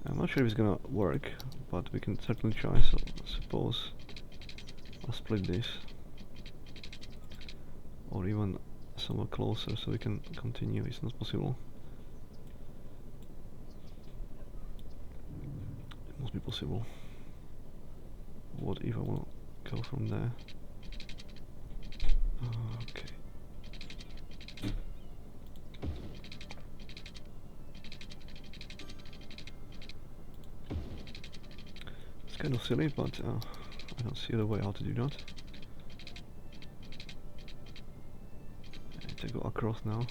Speaker 1: I'm not sure if it's gonna work, but we can certainly try. So suppose I'll split this, or even somewhat closer, so we can continue. It's not possible. It must be possible. What if I want to go from there? Okay. It's kind of silly, but I don't see the way how to do that. I need to go across now.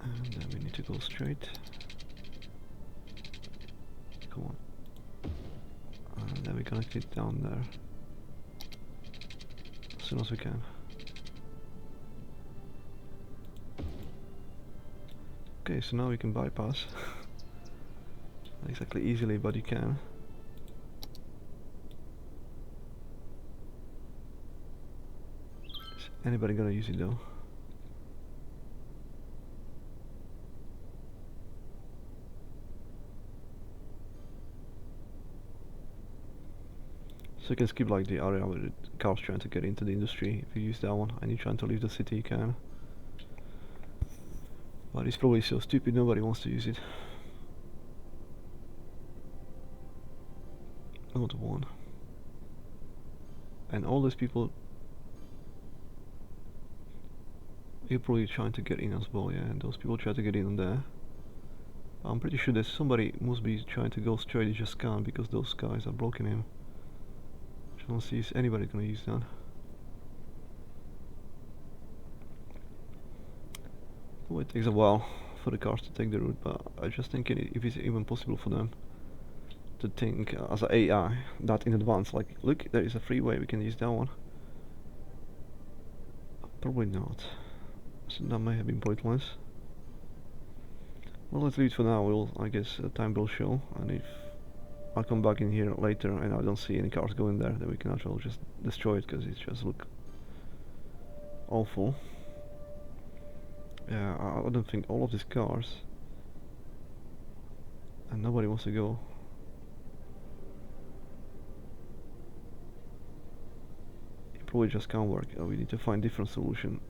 Speaker 1: And then we need to go straight. Come on. And then we connect it down there. As soon as we can. Okay, so now we can bypass. Not exactly easily, but you can. Is anybody gonna use it though? So you can skip like the area where the cars trying to get into the industry if you use that one, and you're trying to leave the city, you can. But it's probably so stupid nobody wants to use it. Not one. And all these people, you're probably trying to get in as well, yeah, and those people try to get in on there. I'm pretty sure that somebody must be trying to go straight, he just can't because those guys are blocking him. I don't see anybody gonna use that. Well, it takes a while for the cars to take the route, but I just think if it's even possible for them to think as an AI that in advance, like, look, there is a freeway, we can use that one. Probably not. So that may have been pointless. Well, let's leave it for now. I guess time will show, and if I'll come back in here later and I don't see any cars going there, then we can actually just destroy it because it just look awful. Yeah, I don't think all of these cars, and nobody wants to go. It probably just can't work. We need to find different solution.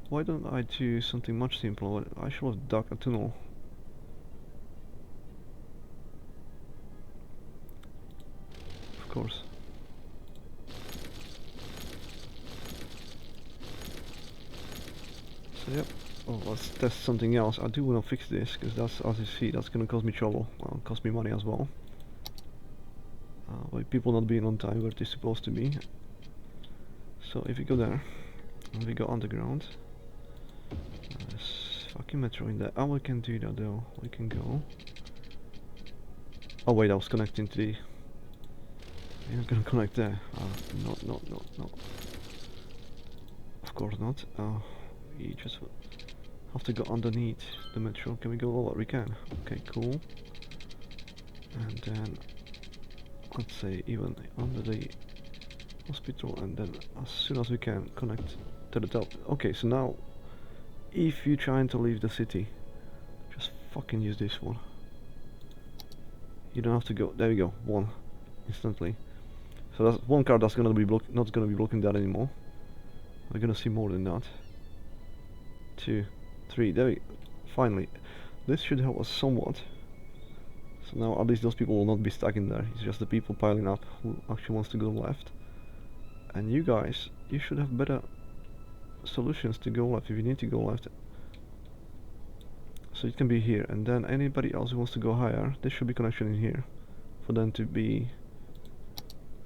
Speaker 1: Why don't I do something much simpler? I should have dug a tunnel. Of course. So yep. Oh, let's test something else. I do want to fix this because that's, as you see, that's gonna cause me trouble. Cost me money as well. By people not being on time where they're supposed to be. So if we go there, and we go underground. There's fucking metro in there. Oh, we can do that though. We can go. Oh wait, I was connecting to the. You're not gonna connect there. No. Of course not. We just have to go underneath the metro. Can we go lower? We can. Okay, cool. And then let's say even under the hospital, and then as soon as we can connect to the top. Okay, so now if you're trying to leave the city, just fucking use this one. You don't have to go. There we go, one instantly. So that's one car that's gonna be not gonna be blocking that anymore. We're gonna see more than that. 2, 3, there we go. Finally. This should help us somewhat. So now at least those people will not be stuck in there. It's just the people piling up who actually wants to go left. And you guys, you should have better solutions to go left if you need to go left. So it can be here, and then anybody else who wants to go higher, there should be connection in here for them to be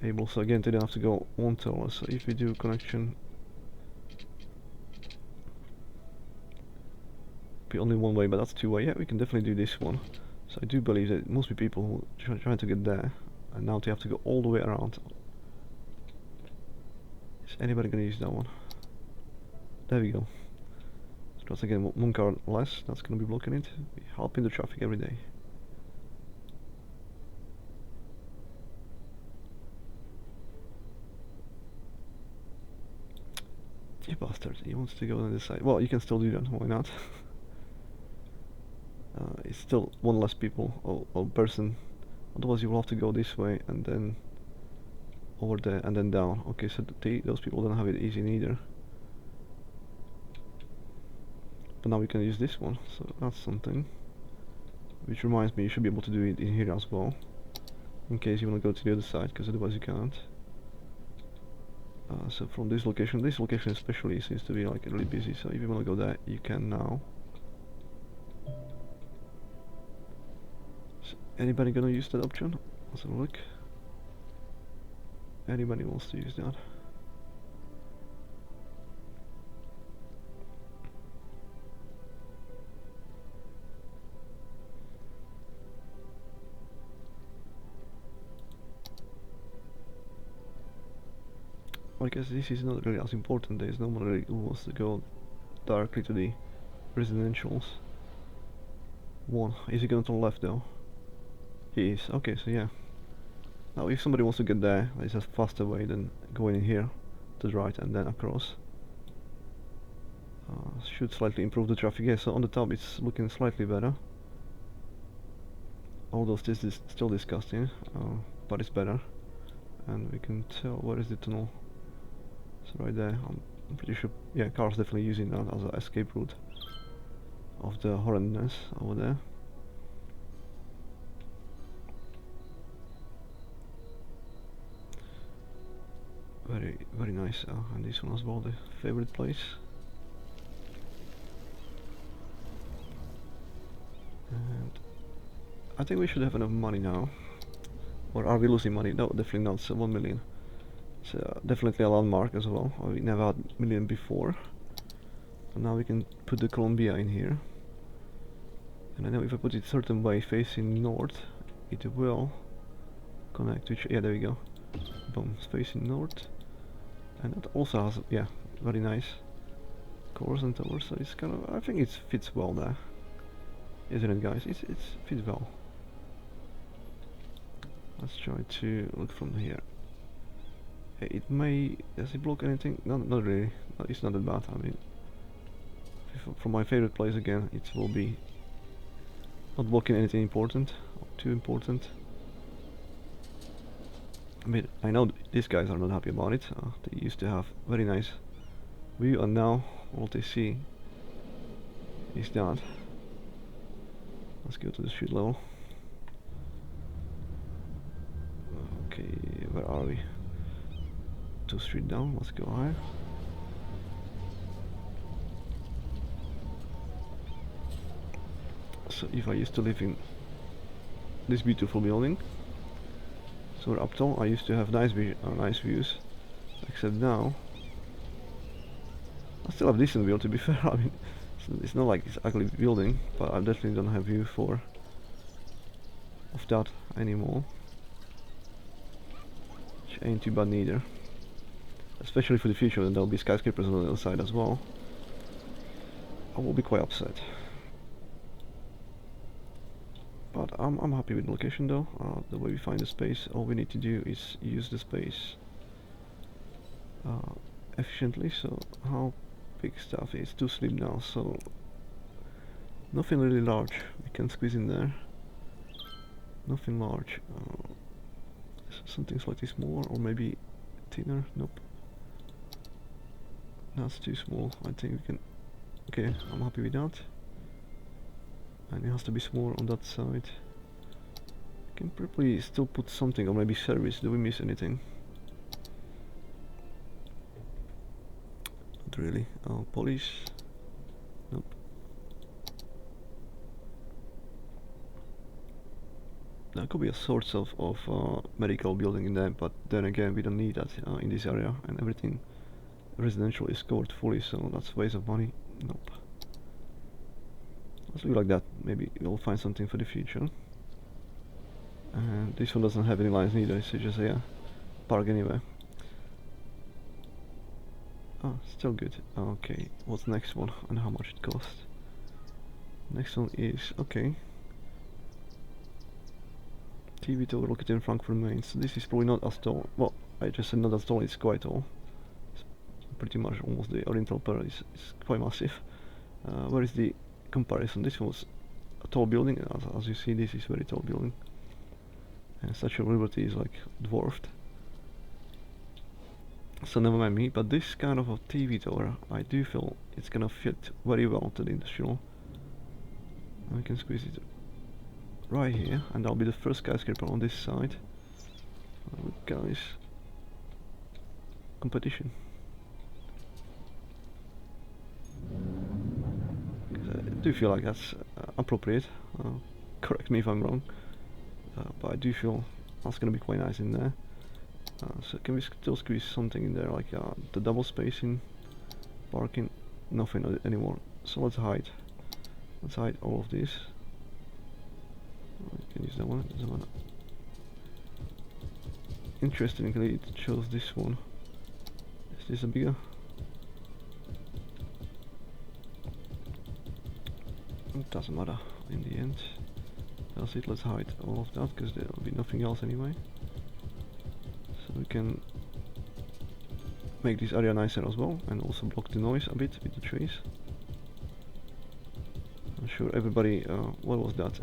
Speaker 1: able. So again, they don't have to go one tower. So if we do connection, be only one way, but that's two way. Yeah, we can definitely do this one. So I do believe that it must be people who are trying to get there, and now they have to go all the way around. Is anybody gonna use that one? There we go. So that's again one car less. That's gonna be blocking it. We helping the traffic every day. You bastard, he wants to go on this side. Well, you can still do that, why not? It's still one less people or person. Otherwise you will have to go this way and then over there and then down. Okay, so those people don't have it easy neither. But now we can use this one, so that's something. Which reminds me, you should be able to do it in here as well. In case you want to go to the other side, because otherwise you can't. So from this location especially seems to be like really busy, so if you want to go there, you can now. So anybody gonna use that option? Let's have a look. Anybody wants to use that? I guess this is not really as important. There is no one really who wants to go directly to the residentials. One. Is he going to the left though? He is. Okay, so yeah. Now if somebody wants to get there, it's a faster way than going in here to the right and then across. Should slightly improve the traffic. Yeah, so on the top it's looking slightly better. Although this is still disgusting, but it's better. And we can tell where is the tunnel. So right there, I'm pretty sure, yeah, cars definitely using that as an escape route of the horrendous over there. Very, very nice, and this one as well, the favorite place. And I think we should have enough money now. Or are we losing money? No, definitely not, so 1 million. It's definitely a landmark as well. We never had million before. And now we can put the Columbia in here. And I know if I put it certain way facing north, it will connect, which, yeah, there we go. Boom, it's facing north. And it also has, yeah, very nice cores and towers, so it's kind of, I think it fits well there. Isn't it, guys? It fits well. Let's try to look from here. It may, does it block anything? No, not really. No, it's not that bad. I mean, from my favorite place again, it will be not blocking anything important, or too important. I mean, I know these guys are not happy about it. They used to have very nice view, and now all they see is that. Let's go to the street level. Okay, where are we? 2 street down, let's go higher. So if I used to live in this beautiful building, so we're uptown, I used to have nice views, except now I still have decent view, to be fair. I mean, it's not like it's ugly building, but I definitely don't have view of that anymore, which ain't too bad neither. Especially for the future, and there'll be skyscrapers on the other side as well. I will be quite upset. But I'm happy with the location though. The way we find the space, all we need to do is use the space efficiently. So how big stuff is to sleep now, so nothing really large we can squeeze in there. Nothing large. Something slightly smaller, or maybe thinner. Nope, that's too small. I think we can. Okay, I'm happy with that. And it has to be smaller on that side. Can probably still put something, or maybe service. Do we miss anything? Not really. Police. Nope. There could be a sort of medical building in there, but then again we don't need that in this area, and everything residential is covered fully, so that's a waste of money. Nope. Let's leave it like that. Maybe we'll find something for the future. And this one doesn't have any lines neither, so just park anywhere. Oh, still good. Okay, what's the next one and how much it costs? Next one is okay. TV tower located in Frankfurt Main. So this is probably not as tall. Well, I just said not as tall, it's quite tall. It's pretty much almost the Oriental Pearl is quite massive. Where is the comparison? This was a tall building, as you see, this is very tall building. And Statue of Liberty is like dwarfed. So never mind me, but this kind of a TV tower, I do feel it's gonna fit very well to the industrial. And we can squeeze it right here, and that'll be the first skyscraper on this side. Guys, competition. I do feel like that's appropriate. Correct me if I'm wrong, but I do feel that's gonna be quite nice in there. So can we still squeeze something in there, like the double spacing, parking? Nothing anymore. So let's hide. Let's hide all of this. I can use that one. Doesn't matter. Interestingly, it chose this one. Is this a bigger? It doesn't matter in the end. That's it. Let's hide all of that because there'll be nothing else anyway. So we can make this area nicer as well, and also block the noise a bit with the trees. I'm sure everybody. What was that?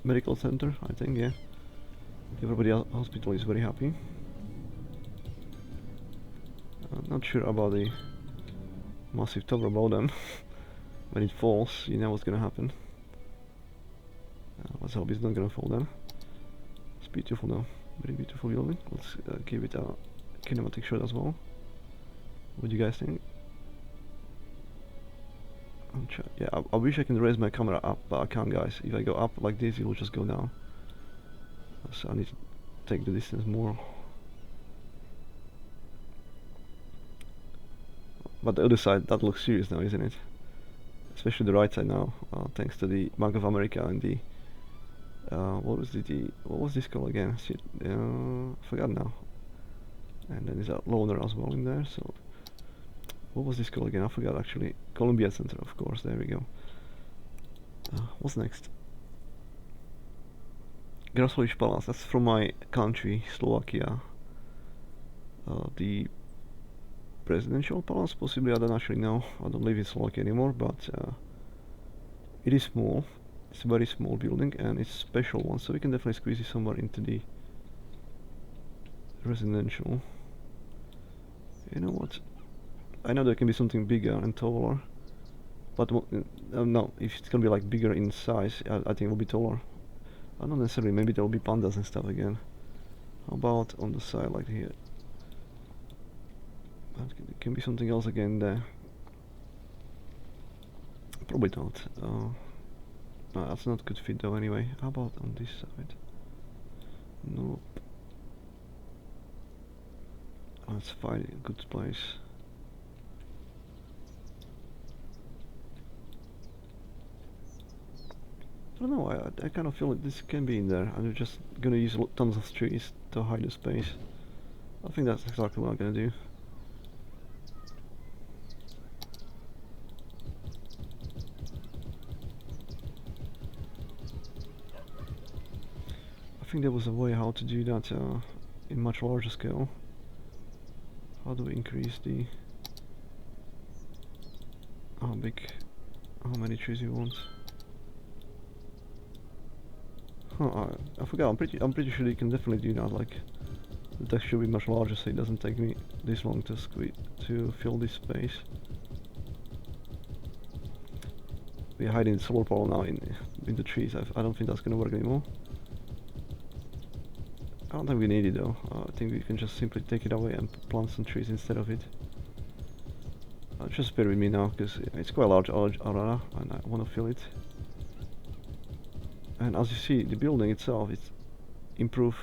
Speaker 1: Medical center, I think. Yeah. Everybody at hospital is very happy. I'm not sure about the massive tower above them. When it falls, you know what's gonna happen. Let's hope it's not gonna fall then. It's beautiful though. Very beautiful building. Let's give it a kinematic shot as well. What do you guys think? Yeah, I wish I can raise my camera up, but I can't, guys. If I go up like this, it will just go down. So I need to take the distance more. But the other side, that looks serious now, isn't it? Especially the right side now, thanks to the Bank of America and the what was this called again? Forgot now. And then there's a loaner as well in there. So what was this called again? I forgot actually. Columbia Center, of course. There we go. What's next? Grasovich Palace. That's from my country, Slovakia. The presidential palace, possibly. I don't actually know. I don't live in Slovakia anymore, but it is small. It's a very small building, and it's a special one, so we can definitely squeeze it somewhere into the residential. You know what? I know there can be something bigger and taller, but no, if it's gonna be like bigger in size, I think it will be taller. Not necessarily. Maybe there will be pandas and stuff again. How about on the side, like here? It can be something else again there. Probably not. No, that's not good fit though anyway. How about on this side? Nope. Let's find a good place. I don't know, I kind of feel like this can be in there, and we're just gonna use tons of trees to hide the space. I think that's exactly what I'm gonna do. think there was a way how to do that in much larger scale. How do we increase the... how big... how many trees you want? Huh, I forgot. I'm pretty sure you can definitely do that. Like, the text should be much larger, so it doesn't take me this long to fill this space. We're hiding the solar panel now in the trees. I don't think that's gonna work anymore. I don't think we need it though. I think we can just simply take it away and plant some trees instead of it. Just bear with me now, because it's quite a large area and I want to fill it. And as you see, the building itself, it's improve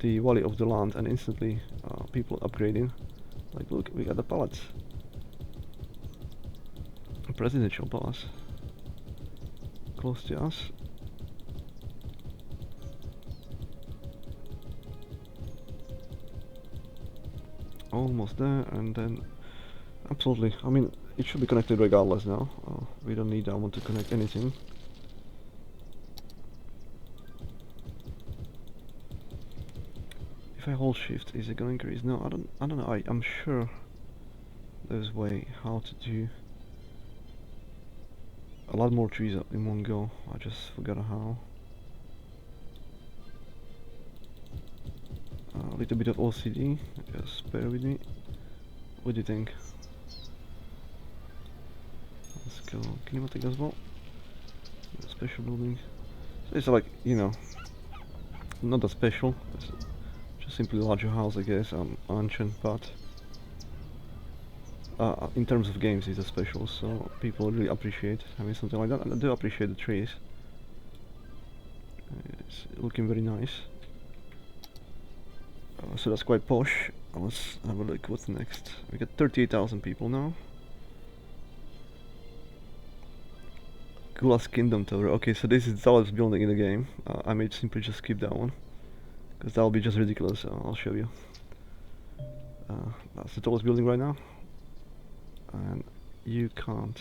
Speaker 1: the value of the land, and instantly people upgrading. Like, look, we got the palace, a presidential palace, close to us. Almost there, and then absolutely. I mean, it should be connected regardless now. We don't need that one to connect anything. If I hold shift, is it gonna increase? No, I don't know. I'm sure there's a way how to do a lot more trees up in one go. I just forgot how. A little bit of OCD, just bear with me. What do you think? Let's go kinematic as well. Special building. So it's like, you know, not that special. It's just simply a larger house, I guess. Ancient, but in terms of games, it's a special. So people really appreciate having something like that, and I do appreciate the trees. It's looking very nice. So that's quite posh. Let's have a look. What's next? We got 38,000 people now. Gula's Kingdom Tower. Okay, so this is the tallest building in the game. I may simply just skip that one, because that'll be just ridiculous. I'll show you. That's the tallest building right now, and you can't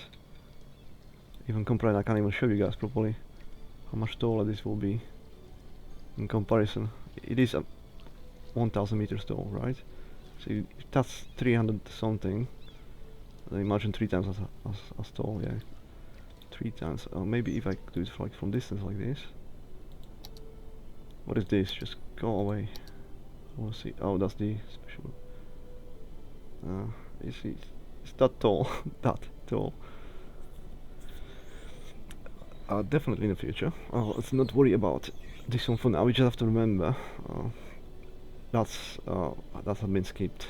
Speaker 1: even compare. I can't even show you guys properly how much taller this will be in comparison. It is 1,000 meters tall, right? So if that's 300 something, then imagine 3 times as tall. Yeah, 3 times. Maybe if I do it like from distance like this. What is this? Just go away. I want to see. Oh, that's the special. You see, it's that tall. That tall. Definitely in the future. Let's not worry about this one for now. We just have to remember that has been skipped.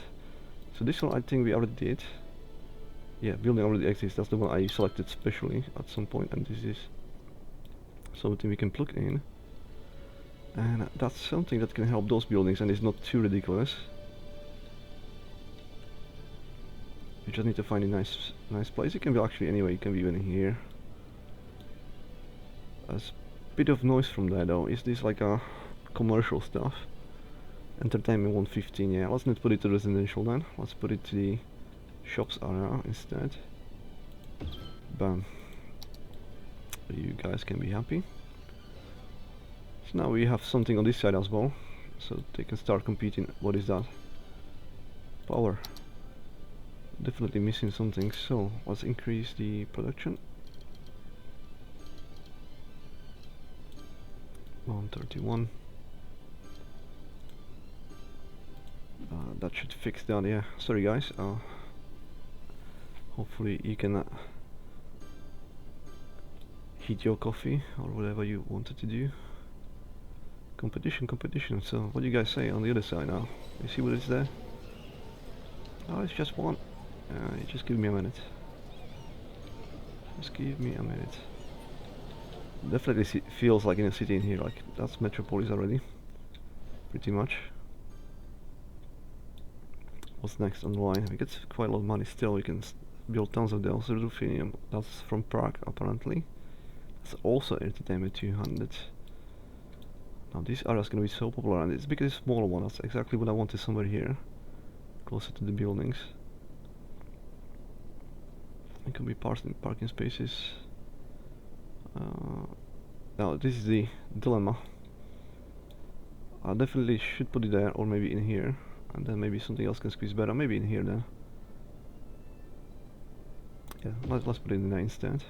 Speaker 1: So this one I think we already did. Yeah, building already exists. That's the one I selected specially at some point, and this is something we can plug in. And that's something that can help those buildings, and it's not too ridiculous. You just need to find a nice place. It can be actually anywhere. You can be even here. A bit of noise from there though. Is this like a commercial stuff? Entertainment 115. Yeah, let's not put it to residential then. Let's put it to the shops area instead. Bam. You guys can be happy. So now we have something on this side as well, so they can start competing. What is that? Power. Definitely missing something, so let's increase the production. 131. That should fix that, yeah. Sorry guys. Hopefully you can heat your coffee or whatever you wanted to do. Competition. So what do you guys say on the other side now? You see what is there? Oh, it's just one. Just give me a minute. Just give me a minute. Definitely feels like in a city in here. Like that's Metropolis already. Pretty much. What's next on the line? We get quite a lot of money still. We can build tons of those. Ruthenium. That's from Prague apparently. That's also entertainment 200. Now this area is going to be so popular, and it's because it's a smaller one. That's exactly what I wanted, somewhere here, closer to the buildings. It can be parking spaces. Now this is the dilemma. I definitely should put it there, or maybe in here, and then maybe something else can squeeze better. Maybe in here then. Yeah, let's put it in there instead.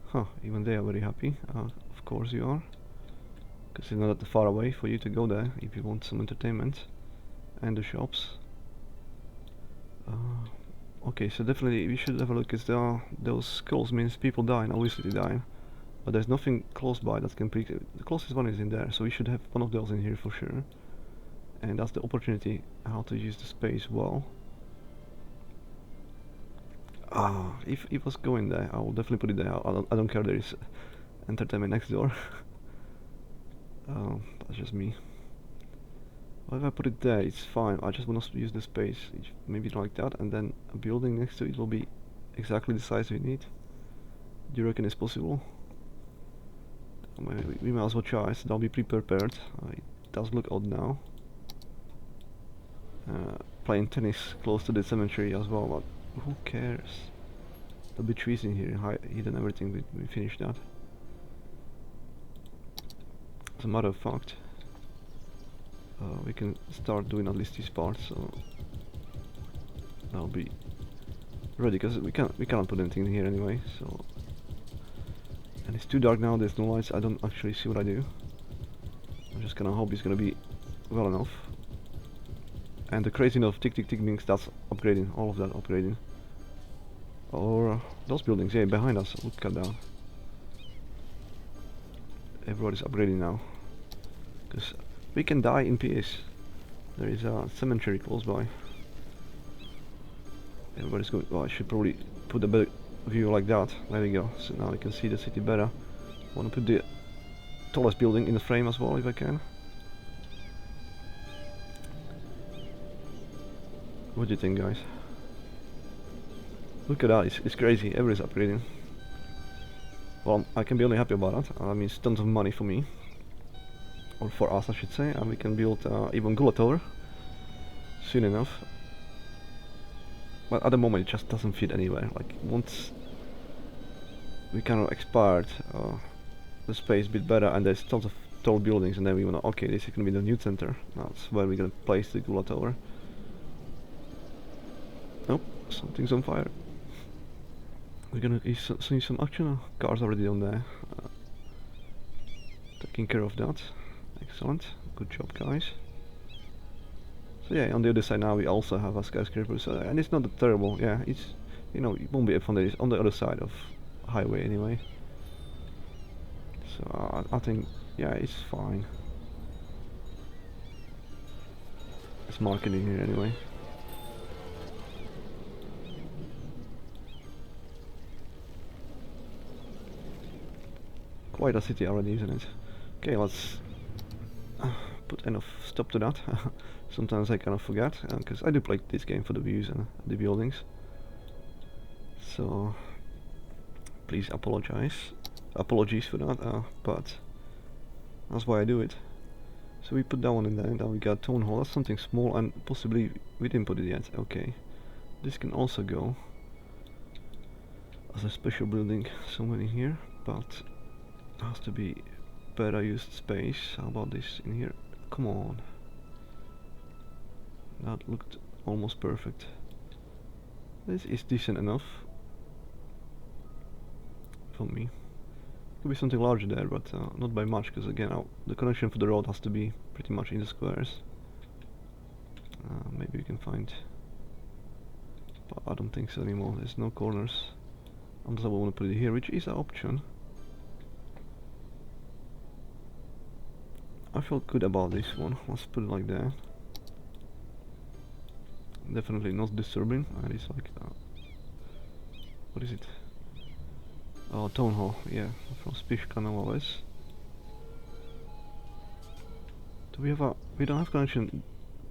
Speaker 1: Huh, even they are very happy. Of course you are. Because it's not that far away for you to go there if you want some entertainment. And the shops. Okay, so definitely we should have a look, because there are those skulls means people die, and obviously they die. But there's nothing close by that can pick. The closest one is in there, so we should have one of those in here for sure. And that's the opportunity how to use the space well. If it was going there, I will definitely put it there. I don't care, there is entertainment next door. That's just me. Well, if I put it there, it's fine. I just want to use the space, maybe like that, and then a building next to it will be exactly the size we need. Do you reckon it's possible? We might as well try, so I'll be pre-prepared. It does look odd now. Playing tennis close to the cemetery as well, but who cares? There'll be trees in here, hidden everything, we finished that. As a matter of fact, we can start doing at least this part, so I'll be ready, because we cannot put anything in here anyway, so. And it's too dark now, there's no lights, I don't actually see what I do. I'm just gonna hope it's gonna be well enough. And the crazy enough tick tick tick means that's upgrading, all of that upgrading. Or those buildings, yeah, behind us, look at that. Everybody's upgrading now. Because we can die in peace. There is a cemetery close by. Everybody's going, well, I should probably put a better view like that. There we go, so now we can see the city better. I want to put the tallest building in the frame as well if I can. What do you think, guys? Look at that, it's crazy, everybody's upgrading. Well, I can be only happy about that. That means tons of money for me. Or for us, I should say, and we can build even Gula Tower soon enough. But at the moment it just doesn't fit anywhere. Like, once we kind of expired the space a bit better, and there's tons of tall buildings, and then we wanna, okay, this is gonna be the new center. That's where we're gonna place the Gula Tower. Nope, something's on fire. We're gonna see some action. Cars already on there. Taking care of that. Excellent. Good job, guys. So yeah, on the other side now we also have a skyscraper, so, and it's not that terrible. Yeah, it's, you know, it won't be fun. It's on the other side of highway anyway. So I think, yeah, it's fine. It's marketing here anyway. Quite a city already, isn't it? Okay, let's put enough stop to that. Sometimes I kind of forget, because I do play this game for the views and the buildings. So please apologies for that, but that's why I do it. So we put that one in there, and then we got Town Hall. That's something small, and possibly we didn't put it yet. Okay, this can also go as a special building somewhere in here, but it has to be better used space. How about this in here? Come on. That looked almost perfect. This is decent enough for me. Could be something larger there, but not by much, because again the connection for the road has to be pretty much in the squares. Maybe we can find, but I don't think so anymore. There's no corners. Unless I want to put it here, which is an option. I felt good about this one. Let's put it like that. Definitely not disturbing. And it's like, what is it? Oh, Town Hall. Yeah, from Spiška Novales. Do we have a? We don't have connection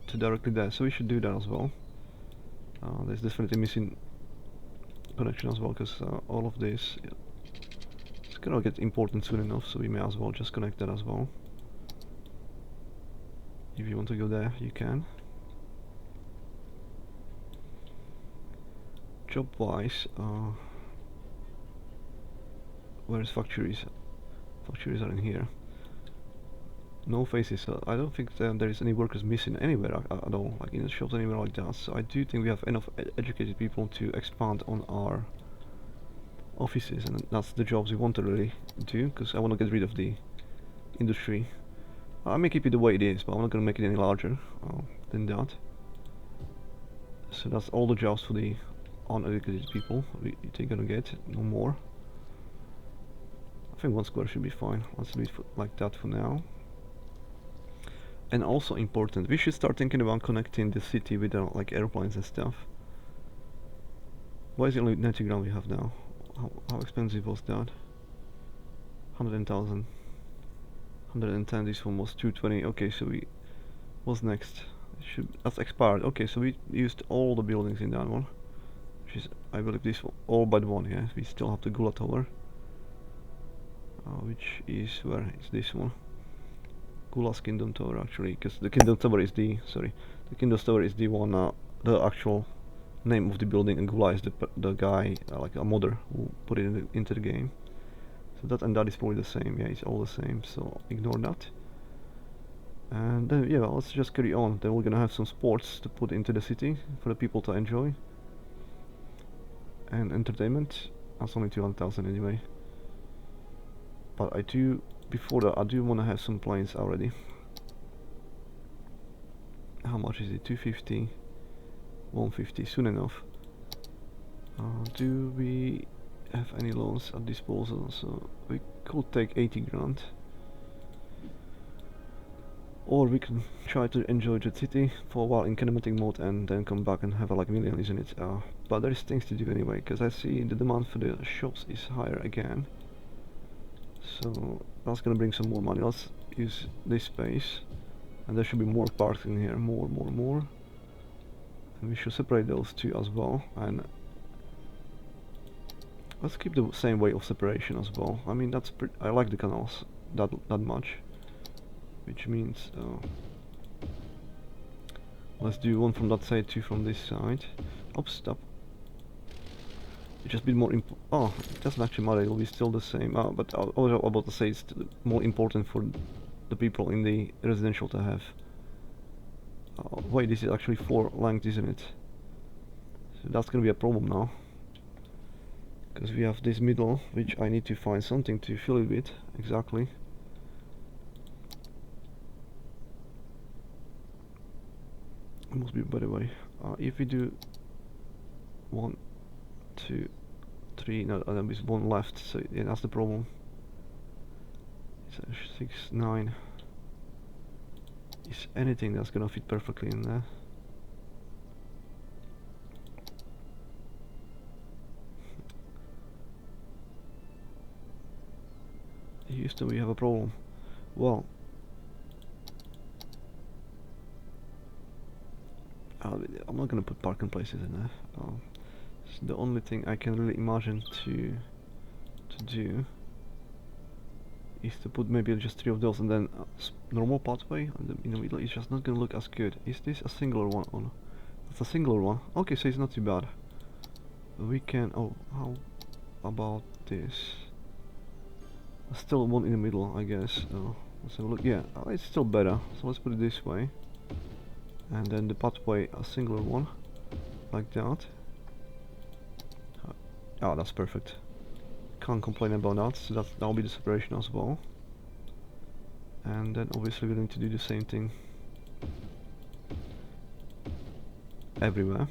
Speaker 1: to directly there, so we should do that as well. There's definitely missing connection as well, because all of this is gonna get important soon enough, so we may as well just connect that as well. If you want to go there, you can. Job wise, where's factories? factories are in here. No faces, so I don't think there is any workers missing anywhere at all, like in the shops, anywhere like that. So I do think we have enough educated people to expand on our offices, and that's the jobs we want to really do, because I want to get rid of the industry. I may keep it the way it is, but I'm not going to make it any larger than that. So that's all the jobs for the uneducated people they're going to get, no more. I think 1 square should be fine. Let's leave it like that for now. And also important, we should start thinking about connecting the city with like airplanes and stuff. Why is it only 90 grand we have now? How expensive was that? 100,000. 110, this one was 220. Okay, so what's next? That's expired. Okay, so we used all the buildings in that one, which is, I believe, this one, all but one. Yeah, we still have the Gula Tower, which is where is this one? Gula's Kingdom Tower, actually, because the Kingdom Tower is the one, the actual name of the building, and Gula is the guy, like a modder, who put it into the game. So that and that is probably the same. Yeah, it's all the same. So ignore that. And then yeah, well, let's just carry on. Then we're gonna have some sports to put into the city for the people to enjoy. And entertainment. That's only 200,000 anyway. But before that, I do want to have some planes already. How much is it? 250, 150, soon enough. Do we have any loans at disposal? So we could take 80 grand. Or we can try to enjoy the city for a while in kinematic mode and then come back and have like a million, isn't it? But there is things to do anyway, because I see the demand for the shops is higher again. So that's gonna bring some more money. Let's use this space, and there should be more parks in here, more. And we should separate those two as well, and let's keep the same way of separation as well. I mean, I like the canals that much, which means let's do one from that side, two from this side. Oops, stop. It's just a bit more oh, it doesn't actually matter, it'll be still the same. But I was about to say it's more important for the people in the residential to have. Wait, this is actually 4 length, isn't it? So that's gonna be a problem now, because we have this middle, which I need to find something to fill it with exactly. It must be a better way. If we do 1, 2, 3, no, there's 1 left, so yeah, that's the problem. So 6, 9. Is anything that's gonna fit perfectly in there? Houston, we have a problem. Well, I'm not gonna put parking places in there. It's the only thing I can really imagine to do is to put maybe just 3 of those, and then normal pathway in the middle. It's just not gonna look as good. Is this a singular one on? That's a singular one. Okay, so it's not too bad. We can. Oh, how about this? Still one in the middle, I guess. Let's have a look. Yeah, it's still better. So let's put it this way, and then the pathway a singular one, like that. Oh, that's perfect. Can't complain about that. So that'll be the separation as well. And then obviously we're going to do the same thing everywhere.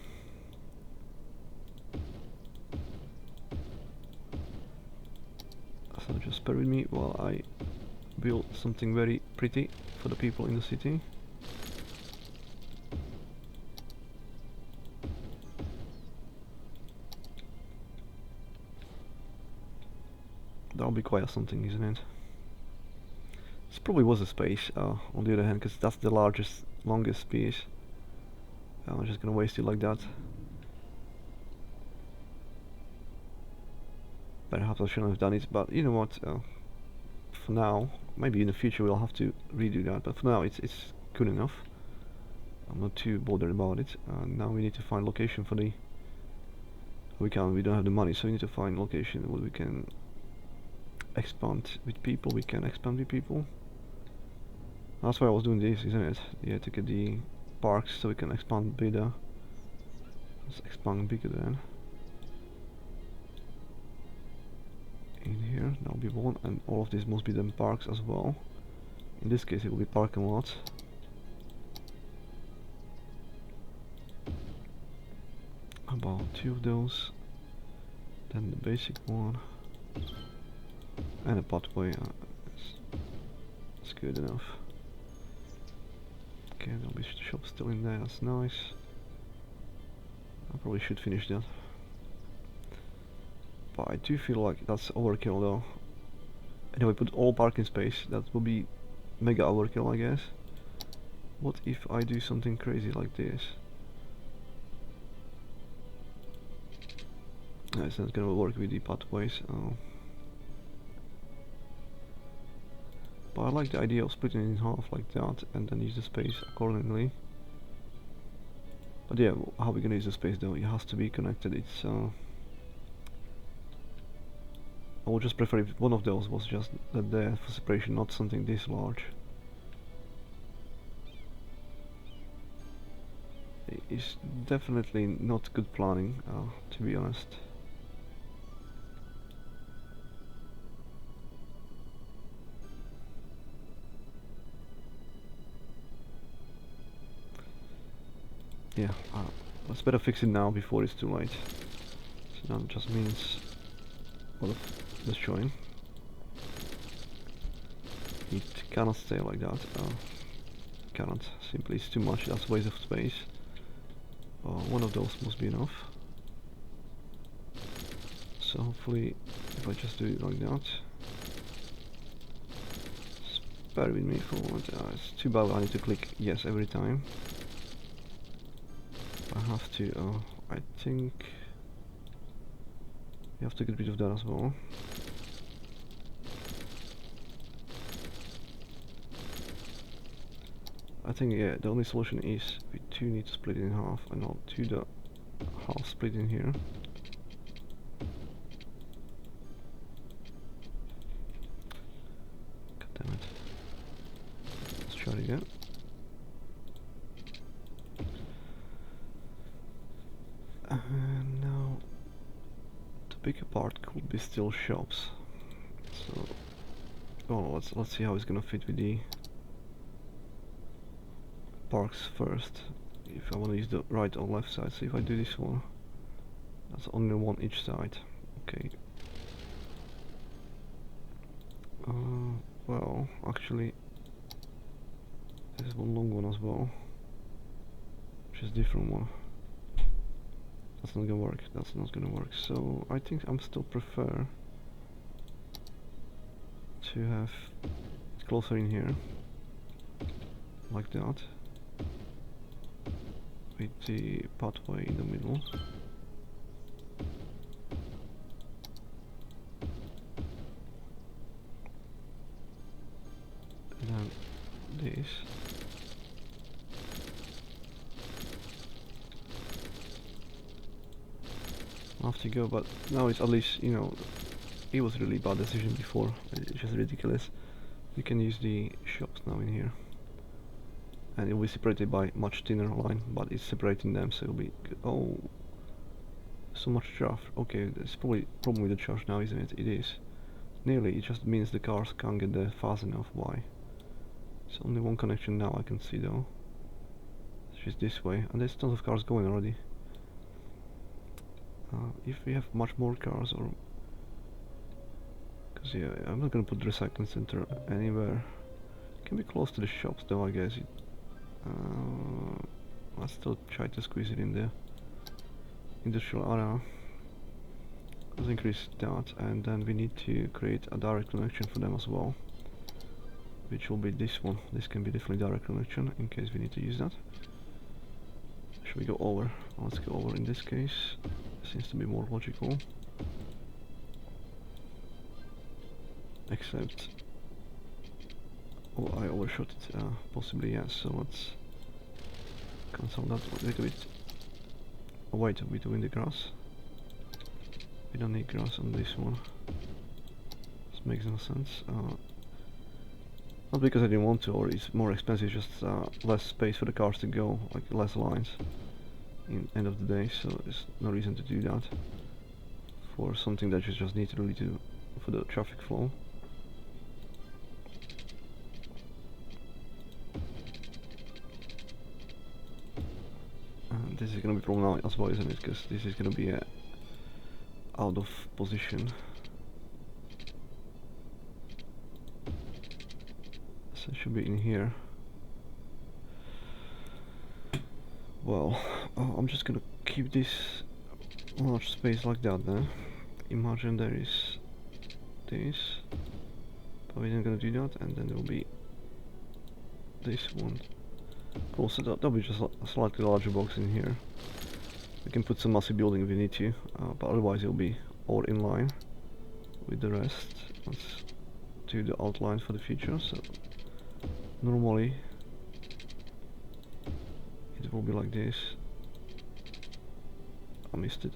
Speaker 1: So just bear with me while I build something very pretty for the people in the city. That'll be quite something, isn't it? This probably was a space, on the other hand, because that's the longest piece. I'm just gonna waste it like that. Perhaps I shouldn't have done it, but you know what? For now, maybe in the future we'll have to redo that. But for now, it's good enough. I'm not too bothered about it. Now we need to find location for the. We don't have the money, so we need to find location where we can expand with people, we can expand with people. That's why I was doing this, isn't it? Yeah, to get the parks so we can expand bigger. Let's expand bigger then. In here, that'll be one, and all of this must be then parks as well. In this case, it will be parking lots. About 2 of those. Then the basic one. And a pathway. It's good enough. Okay, there'll be shops still in there, that's nice. I probably should finish that. But I do feel like that's overkill though. And if I put all parking space, that will be mega overkill, I guess. What if I do something crazy like this? No, it's not gonna work with the pathways. But I like the idea of splitting it in half like that and then use the space accordingly. But yeah, how are we gonna use the space though? It has to be connected. It's I would just prefer if one of those was just there for separation, not something this large. It's definitely not good planning, to be honest. Yeah, let's better fix it now before it's too late. So that just means a lot of destroying. It cannot stay like that. Cannot. Simply, it's too much. That's a waste of space. One of those must be enough. So hopefully, if I just do it like that. Bear with me for a moment. It's too bad I need to click yes every time. I have to, I think we have to get rid of that as well. I think, yeah, the only solution is we do need to split it in half and not do the half split in here. God damn it. Let's try it again. And now the bigger part could be still shops. So, oh, let's see how it's gonna fit with the parks first. If I want to use the right or left side. So if I do this one, that's only one each side. Okay. Well, actually, there's one long one as well, which is a different one. That's not gonna work. That's not gonna work. So I think I'm still prefer to have it closer in here, like that, with the pathway in the middle. And then this. I'll have to go, but now it's at least, you know, it was really bad decision before. It's just ridiculous. We can use the shops now in here. And it will be separated by much thinner line, but it's separating them, so it'll be good. Oh, so much charge. Okay, there's probably a problem with the charge now, isn't it? It is. Nearly, it just means the cars can't get there fast enough. Why? It's only one connection now I can see though. It's just this way, and there's tons of cars going already. If we have much more cars, or... Because yeah, I'm not gonna put the recycling center anywhere. It can be close to the shops though, I guess. Let's still try to squeeze it in there. Industrial area. Let's increase that, and then we need to create a direct connection for them as well, which will be this one. This can be definitely direct connection in case we need to use that. Should we go over? Let's go over in this case. Seems to be more logical. Except... oh, I overshot it. Possibly, yes. So let's cancel that a little bit. Oh wait, we're doing the grass. We don't need grass on this one. Let's Just makes no sense. Not because I didn't want to, or it's more expensive, just less space for the cars to go, like less lines in end of the day, so there's no reason to do that for something that you just need to really do for the traffic flow. And this is gonna be a problem now as well, isn't it? Because this is gonna be out of position. So it should be in here. Well, I'm just gonna keep this large space like that then. Imagine there is this, but we're not gonna do that, and then there will be this one. Cool, so that'll be just a slightly larger box in here. We can put some massive building if we need to, but otherwise it'll be all in line with the rest. Let's do the outline for the future. So normally it will be like this. I missed it.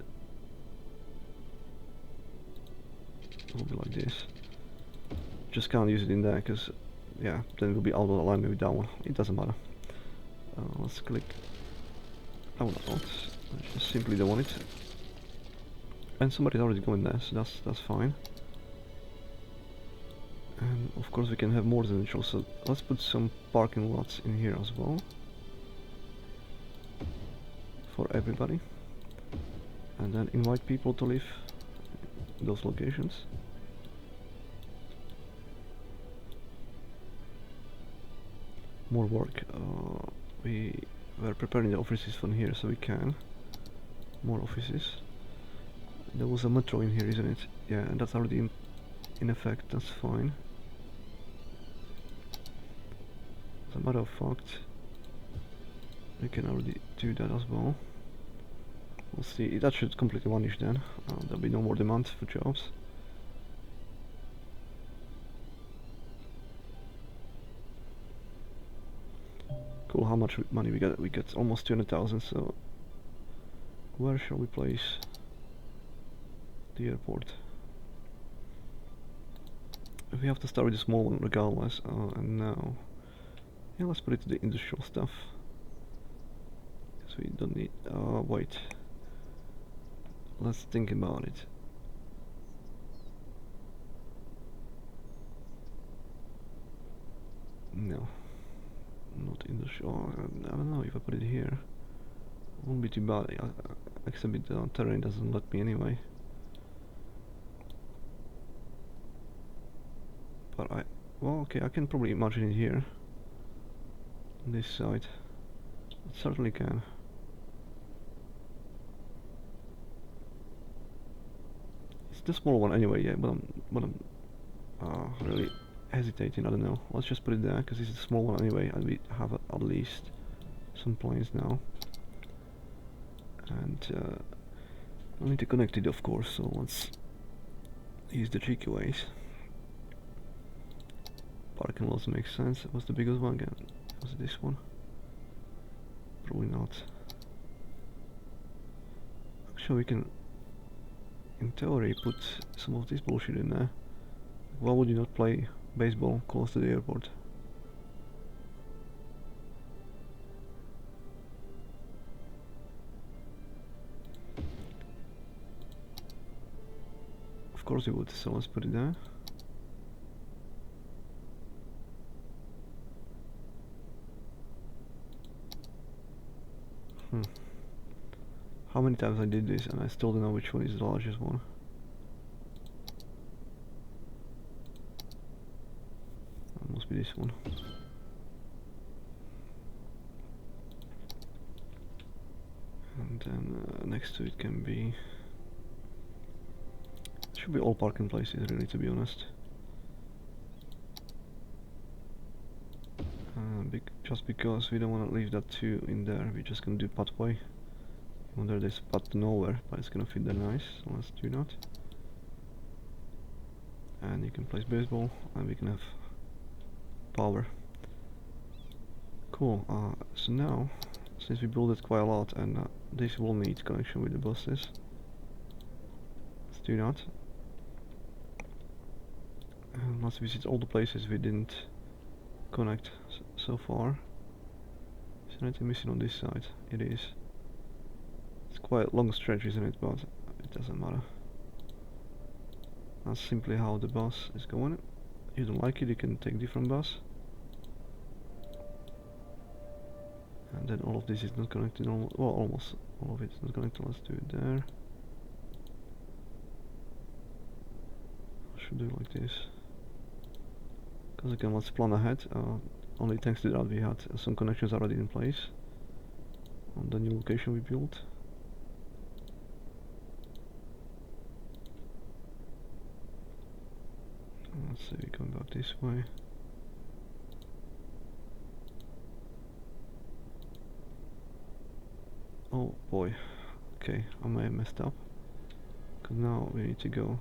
Speaker 1: It will be like this. Just can't use it in there because, yeah, then it will be out of alignment with that one. It doesn't matter. Let's click. Oh, not. I just simply don't want it. And somebody's already going there, so that's fine. And of course we can have more residential, so let's put some parking lots in here as well for everybody, and then invite people to live in those locations. More work. We were preparing the offices from here, so we can more offices. There was a metro in here, isn't it? Yeah, and that's already in effect. That's fine. As a matter of fact, we can already do that as well. We'll see. That should completely vanish then. There'll be no more demand for jobs. Cool. How much money we got? We got almost 200,000. So where shall we place the airport? We have to start with the small one regardless. And now, yeah, let's put it to the industrial stuff. So we don't need. Wait. Let's think about it. No, not industrial. I don't know if I put it here. It won't be too bad. Except the terrain doesn't let me anyway. But well, okay, I can probably imagine it here. On this side, I certainly can. It's the small one anyway, yeah. But I'm really hesitating. I don't know. Let's just put it there because it's a small one anyway, and we have at least some planes now. And I need to connect it, of course. So let's use the cheeky ways. Parking lots makes sense. What's the biggest one again? Was it this one? Probably not. Actually, we can, in theory, put some of this bullshit in there. Why would you not play baseball close to the airport? Of course you would, so let's put it there. How many times I did this and I still don't know which one is the largest one. That must be this one. And then next to it can be... should be all parking places really, to be honest. Just because we don't want to leave that 2 in there, we're just gonna do pathway. Wonder this path to nowhere, but it's gonna fit there nice, so let's do that. And you can place baseball, and we can have power. Cool, so now, since we built it quite a lot, and this will need connection with the buses, let's do that. And let's visit all the places we didn't connect so far. Is there anything missing on this side? It is. It's quite a long stretch, isn't it? But it doesn't matter. That's simply how the bus is going. If you don't like it, you can take different bus. And then all of this is not connected, well, almost all of it is not connected. Let's do it there. I should do it like this. Because again, let's plan ahead. Only thanks to that we had some connections already in place on the new location we built. Let's see, we're going back this way. Oh boy, okay, I may have messed up. Because now we need to go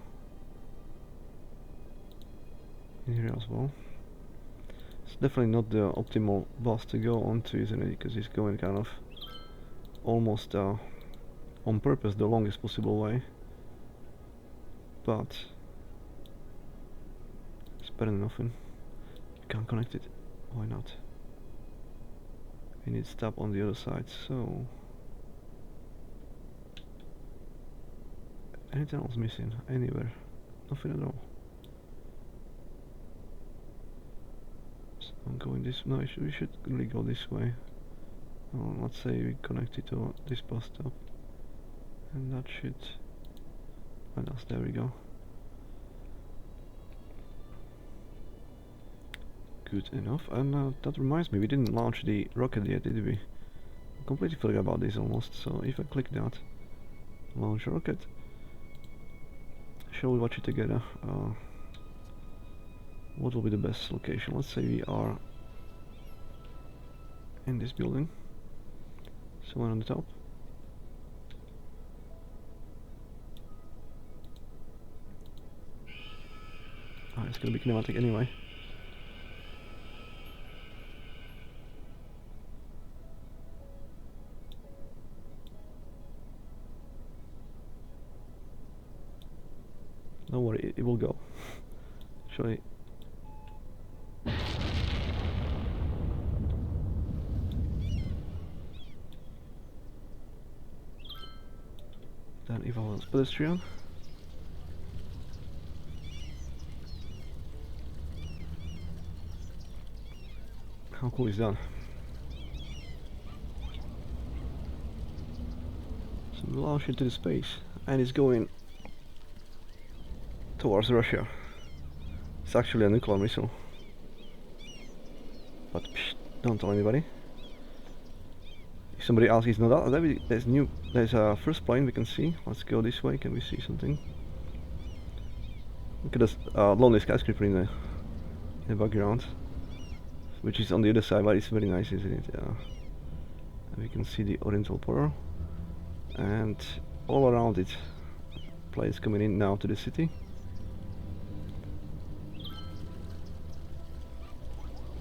Speaker 1: in here as well. It's definitely not the optimal bus to go onto, isn't it? Because it's going kind of almost on purpose the longest possible way. But it's better than nothing. You can't connect it. Why not? We need to stop on the other side, so... Anything else missing? Anywhere? Nothing at all. So I'm going this... No, we should really go this way. Let's say we connect it to this bus stop. And that should... What else? There we go. Good enough. And that reminds me, we didn't launch the rocket yet, did we? I completely forgot about this almost. So if I click that, launch rocket. Shall we watch it together? What will be the best location? Let's say we are in this building, somewhere on the top. It's gonna be kinematic anyway. Don't worry, it will go. Shall I? Then if I was pedestrian. How cool is that? So we launch into the space and it's going towards Russia. It's actually a nuclear missile. But psh, don't tell anybody. If somebody asks, it's not that. There's a first plane we can see. Let's go this way. Can we see something? Look at this lonely skyscraper in the background, which is on the other side, but it's very nice, isn't it? And we can see the Oriental Pearl, and all around it, planes coming in now to the city.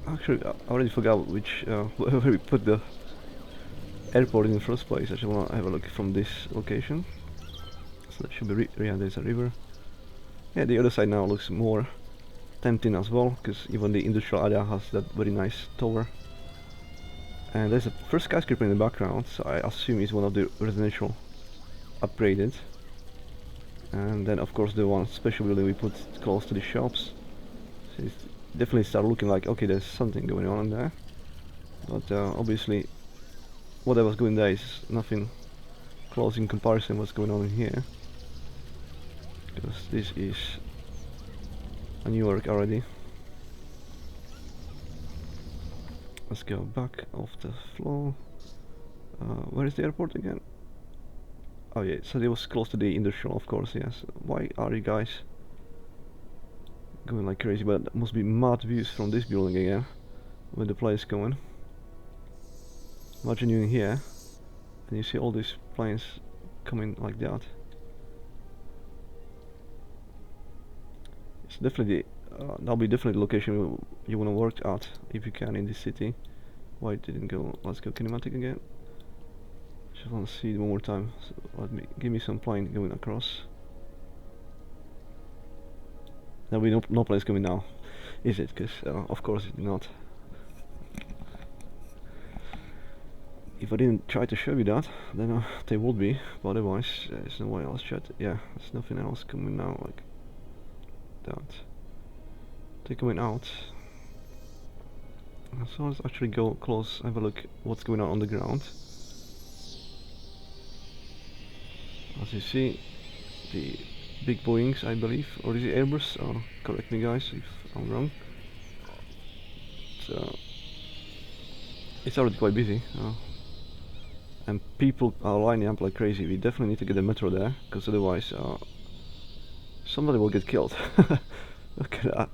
Speaker 1: Actually, I already forgot which where we put the airport in the first place. I just want to have a look from this location. So that should be yeah, there's a river. Yeah, the other side now looks more tempting as well, because even the industrial area has that very nice tower. And there's a first skyscraper in the background, so I assume it's one of the residential upgraded. And then of course the one special building we put close to the shops. So it's definitely start looking like, okay, there's something going on there. But obviously whatever's going there is nothing close in comparison what's going on in here. Because this is a New York already. Let's go back off the floor. Where is the airport again? Oh yeah, so it was close to the industrial, of course, yes. Why are you guys going like crazy? But that must be mad views from this building again, where the place going. Imagine you're in here, and you see all these planes coming like that. It's definitely, that'll be definitely the location you want to work at, if you can, in this city. Why it didn't go? Let's go kinematic again. Just want to see it one more time. So give me some plane going across. There'll be no planes coming now, is it? Because of course it's not. If I didn't try to show you that, then they would be, but otherwise there's no way else. Yeah, there's nothing else coming out like that. They're coming out. So let's actually go close, have a look what's going on the ground. As you see, the big Boeings, I believe, or is it Airbus? Correct me guys if I'm wrong. So it's already quite busy. And people are lining up like crazy. We definitely need to get a metro there, because otherwise somebody will get killed. Look at that.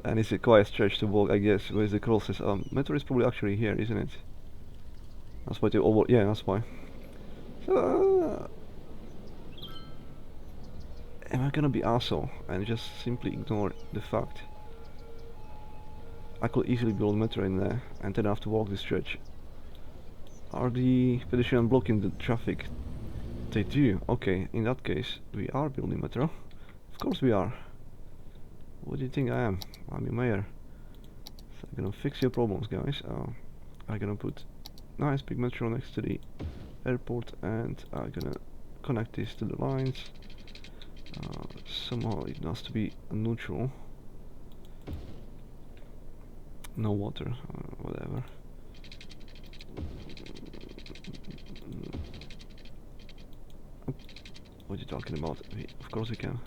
Speaker 1: And it's a quite stretch to walk, I guess. Where's the closest? Metro is probably actually here, isn't it? That's why they all. Yeah, that's why. So, am I gonna be asshole and just simply ignore the fact I could easily build metro in there and then have to walk this stretch? Are the pedestrians blocking the traffic? They do. Okay, in that case, we are building metro. Of course we are. What do you think I am? I'm your mayor. So I'm gonna fix your problems, guys. I'm gonna put nice big metro next to the airport, and I'm gonna connect this to the lines. Somehow it has to be neutral. No water, whatever. What are you talking about? Of course we can.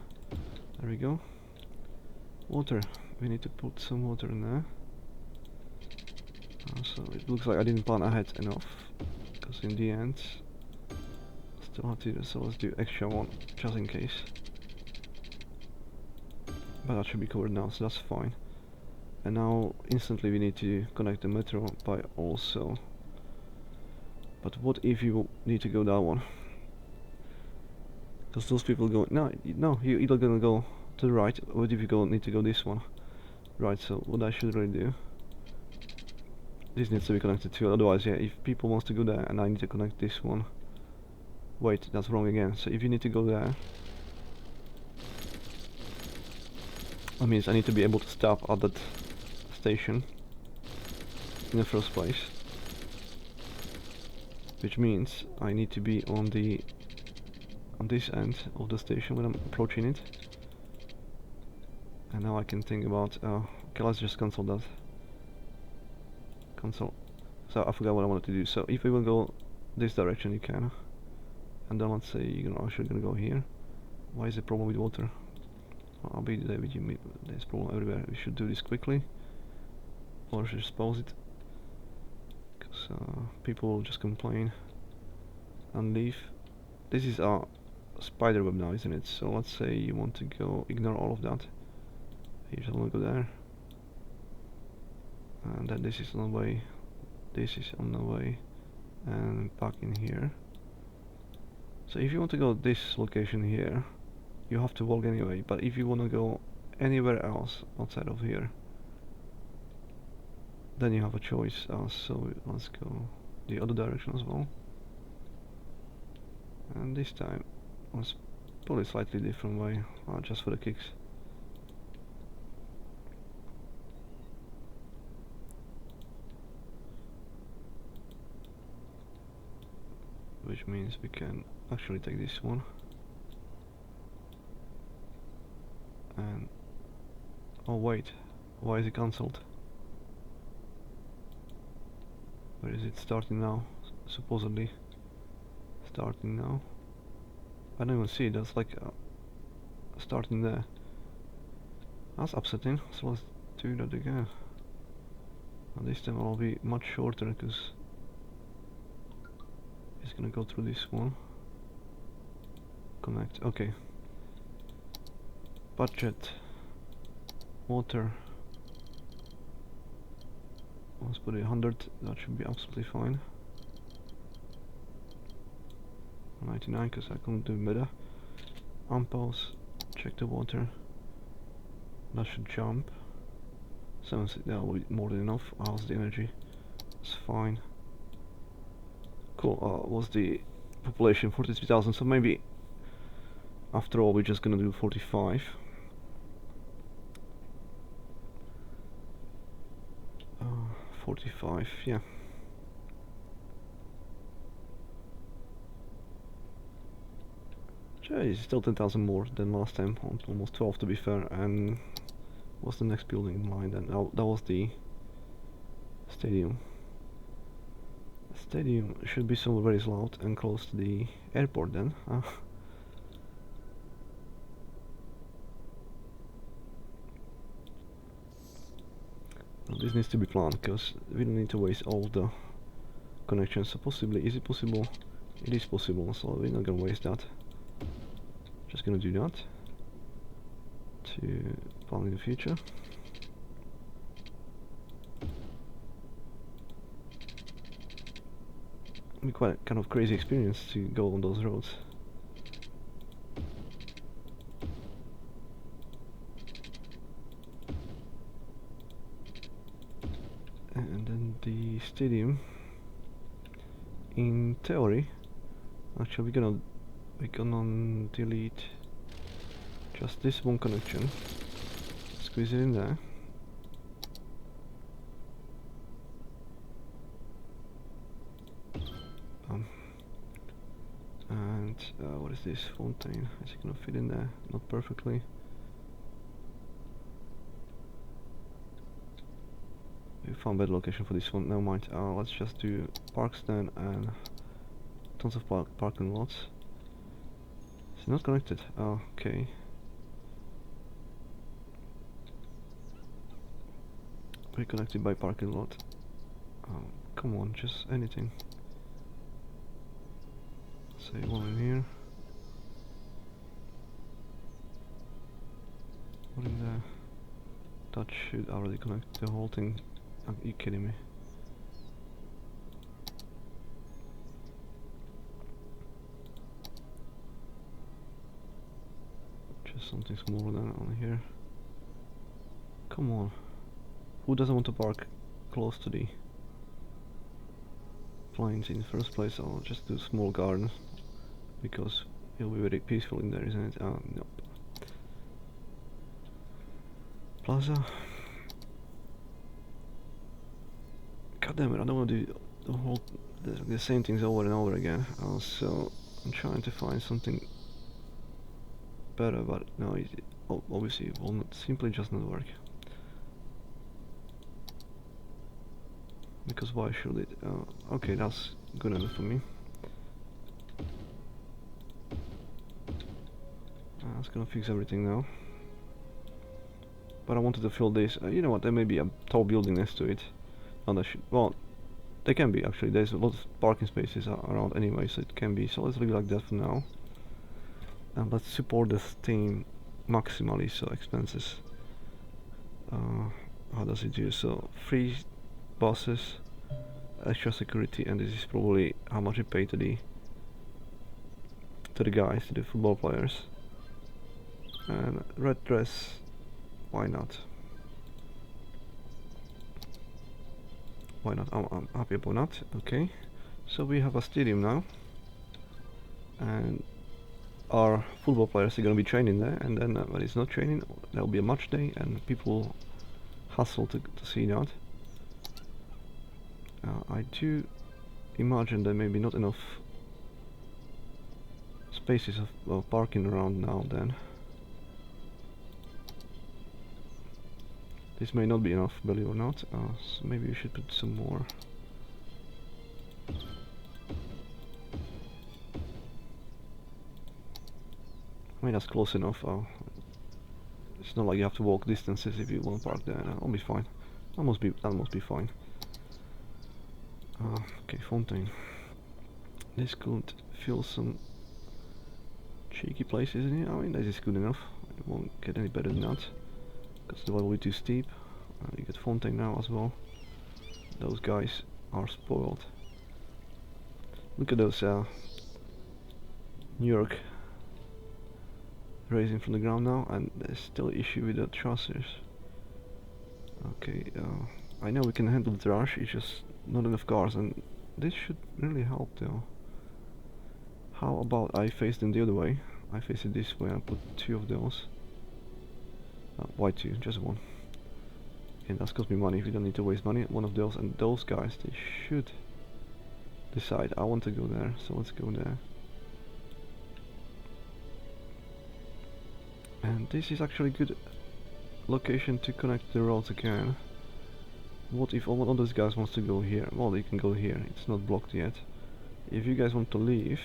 Speaker 1: There we go. Water. We need to put some water in there. So it looks like I didn't plan ahead enough, because in the end still have to do, so let's do extra one just in case. But that should be covered now, so that's fine. And now instantly we need to connect the metro by also. But what if you need to go that one? Because those people go no, you're either gonna go to the right. What if you need to go this one? Right. So what I should really do? This needs to be connected too. Otherwise, yeah, if people wants to go there and I need to connect this one. Wait, that's wrong again. So if you need to go there, that means I need to be able to stop at that station in the first place, which means I need to be on this end of the station when I'm approaching it. And now I can think about okay, let's just cancel that. Cancel. So I forgot what I wanted to do. So if we will go this direction, you can, and then let's say you're actually gonna go here. Why is the problem with water? I'll be there with you. There's problem everywhere. We should do this quickly, or just pause it, because people will just complain and leave. This is our spider web now, isn't it? So let's say you want to go ignore all of that. You just want to go there, and then this is on the way. This is on the way, and back in here. So if you want to go this location here, you have to walk anyway, but if you want to go anywhere else outside of here, then you have a choice. So let's go the other direction as well, and this time let's pull it slightly different way, just for the kicks. Which means we can actually take this one and oh wait, why is it cancelled? Where is it starting now? Supposedly starting now. I don't even see it. That's like starting there. That's upsetting. So let's do that again. And this time I'll be much shorter because it's gonna go through this one. Connect. Okay. Budget. Water. Let's put it 100. That should be absolutely fine. 99 because I couldn't do better. Unpause. Check the water. That should jump. 70. That will be more than enough. How's the energy? It's fine. Cool. What's the population? 43,000. So maybe after all we're just gonna do 45. 45, yeah. It's still 10,000 more than last time, almost 12 to be fair. And what's the next building in line then? Oh, that was the stadium. The stadium should be somewhere very loud and close to the airport then. Well, this needs to be planned because we don't need to waste all the connections. So possibly, is it possible? It is possible, so we're not gonna waste that. Just gonna do that to plan in the future. It'll be quite a kind of crazy experience to go on those roads. And then the stadium, in theory, actually we're gonna delete just this one connection, squeeze it in there. And what is this fountain? Is it gonna fit in there? Not perfectly. We found better location for this one. Never mind. Let's just do parks then, and tons of parking lots. It's not connected. Okay. Reconnected by parking lot. Come on, just anything. Say one in here. One in there. That should already connect the whole thing. Are you kidding me? Just something smaller than on here. Come on. Who doesn't want to park close to the planes in the first place? I'll just do a small garden because it'll be very peaceful in there, isn't it? Nope. Plaza. God damn it, I don't want to do the same things over and over again. So I'm trying to find something better, but no, it obviously it will not, simply just not work. Because why should it? Okay, that's good enough for me. That's gonna fix everything now. But I wanted to fill this. You know what? There may be a tall building next to it. Well, they can be actually. There's a lot of parking spaces around anyway, so it can be. So let's leave it like that for now. And let's support this theme maximally. So expenses. How does it do? So free buses, extra security, and this is probably how much we pay to the guys, to the football players. And red dress. Why not? Why not? I'm happy about that. Okay, so we have a stadium now, and our football players are going to be training there. And then when it's not training, there will be a match day, and people hustle to see that. I do imagine there may be not enough spaces of parking around now. Then this may not be enough, believe it or not, so maybe we should put some more. I mean, that's close enough. It's not like you have to walk distances if you want to park there. I'll be fine. That must be fine. Okay, fountain. This could fill some cheeky places in here. I mean, this is good enough. It won't get any better than that, because the level will be too steep. You get fountain now as well. Those guys are spoiled. Look at those New York raising from the ground now, and there's still an issue with the chassis. Okay, I know we can handle the rush, it's just not enough cars, and this should really help though. How about I face them the other way? I face it this way and put 2 of those. Why 2? Just 1. And that's cost me money. If you don't need to waste money, one of those, and those guys, they should decide I want to go there, so let's go there. And this is actually a good location to connect the roads again. What if one of those guys wants to go here? Well, they can go here, it's not blocked yet. If you guys want to leave,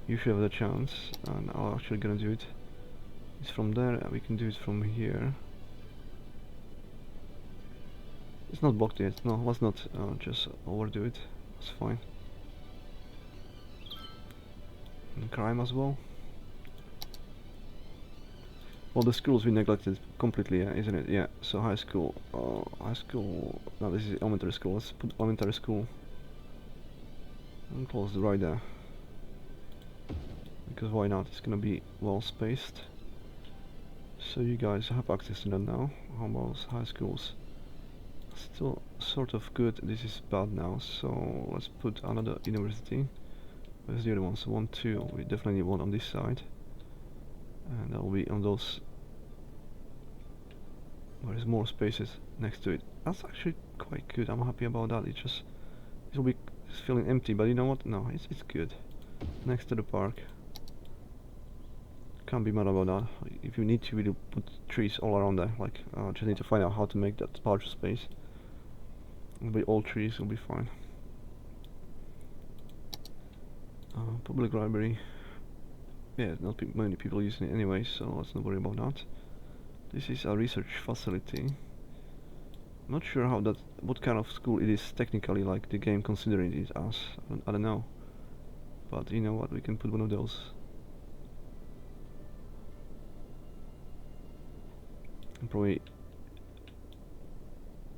Speaker 1: you should have the chance, and I'm actually gonna do it. It's from there, we can do it from here. It's not blocked yet, no, let's not just overdo it, it's fine. And crime as well. Well, the schools we neglected completely, yeah, isn't it? Yeah, so high school, no, this is elementary school, let's put elementary school and close right there. Because why not, it's gonna be well spaced. So you guys have access to that now. How about high schools? Still sort of good, this is bad now, so let's put another university. Where's the other ones? 1, 2, we definitely need one on this side. And that will be on those where there's more spaces next to it. That's actually quite good, I'm happy about that. It will be feeling empty, but you know what? No, it's good. Next to the park. Can't be mad about that. If you need to, we'll put trees all around there. Like, just need to find out how to make that larger space. It'll be all trees, it'll be fine. Public library. Yeah, not many people using it anyway, so let's not worry about that. This is a research facility. Not sure how that, what kind of school it is technically, like the game considering it as. I don't know. But you know what, we can put one of those. And probably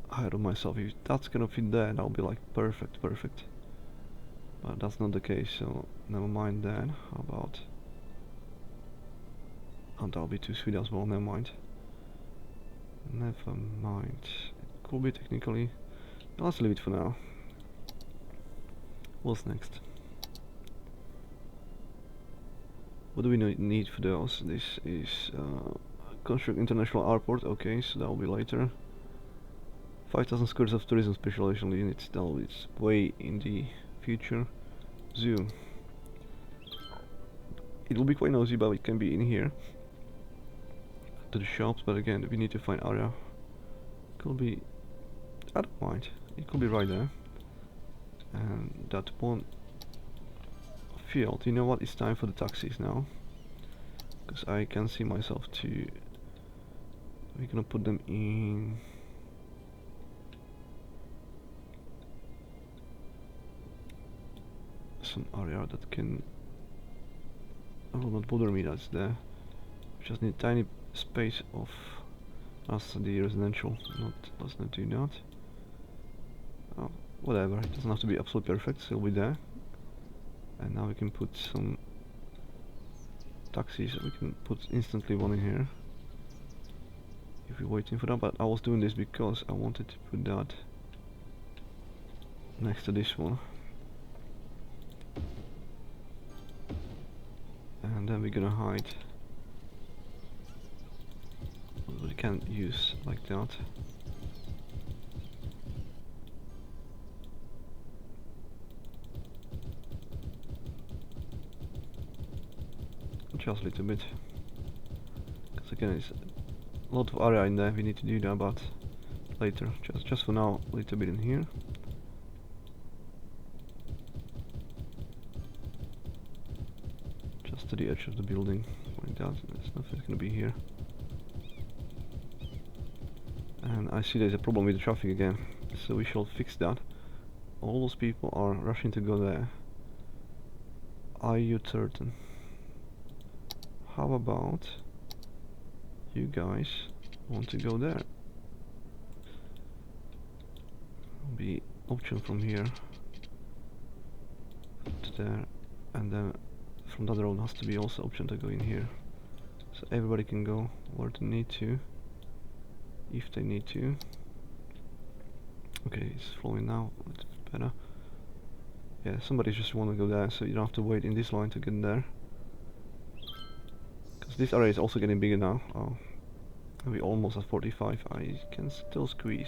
Speaker 1: hide on myself. If that's gonna fit there, that'll be like perfect. But that's not the case, so never mind then. How about... and that'll be too sweet as well, never mind. Never mind. It could be technically... let's leave it for now. What's next? What do we need for those? This is... construct international airport, okay, so that'll be later. 5,000 squares of tourism specialization units, that'll be way in the future. Zoo. It will be quite noisy, but it can be in here. To the shops, but again, we need to find area. Could be... I don't mind. It could be right there. And that one field, you know what, it's time for the taxis now. Because I can see myself to... we're gonna put them in... some area that can... will not bother me, that's there. Just need tiny space of... that's the residential, let's not do that. Whatever, it doesn't have to be absolutely perfect, so it'll be there. And now we can put some taxis, we can put instantly one in here. If we're waiting for that, but I was doing this because I wanted to put that next to this one. And then we're gonna hide what we can't use like that. Just a little bit, because again it's a lot of area in there, we need to do that, but later. Just for now, a little bit in here. Just to the edge of the building, like that. There's nothing gonna be here. And I see there's a problem with the traffic again, so we shall fix that. All those people are rushing to go there. Are you certain? How about you guys want to go there? Be option from here to there, and then from that road has to be also option to go in here, so everybody can go where they need to, if they need to. Okay, it's flowing now, it's better. Yeah, somebody just want to go there, so you don't have to wait in this line to get there. This area is also getting bigger now. Oh, We almost at 45. I can still squeeze.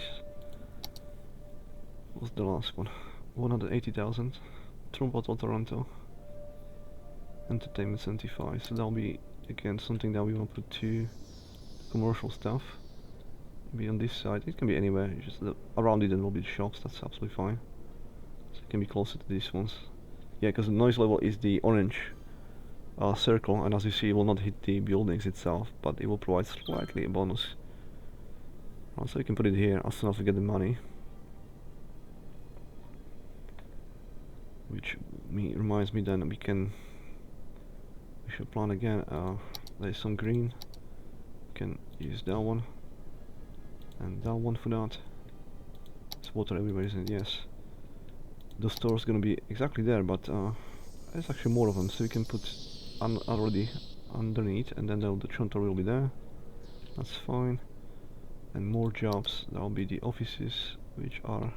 Speaker 1: What's the last one? 180,000. Toronto, Toronto. Entertainment 75. So that'll be again something that we want to put to commercial stuff. Be on this side. It can be anywhere. Just around it, there will be the shops. That's absolutely fine. So it can be closer to these ones. Yeah, because the noise level is the orange circle, and as you see, it will not hit the buildings itself, but it will provide slightly a bonus. So you can put it here as soon as we get the money. Which reminds me then we should plan again. There's some green. We can use that one and that one for that. It's water everywhere, isn't it? Yes. The store's gonna be exactly there, but there's actually more of them, so we can put already underneath, and then the Toronto will be there. That's fine. And more jobs. That'll be the offices, which are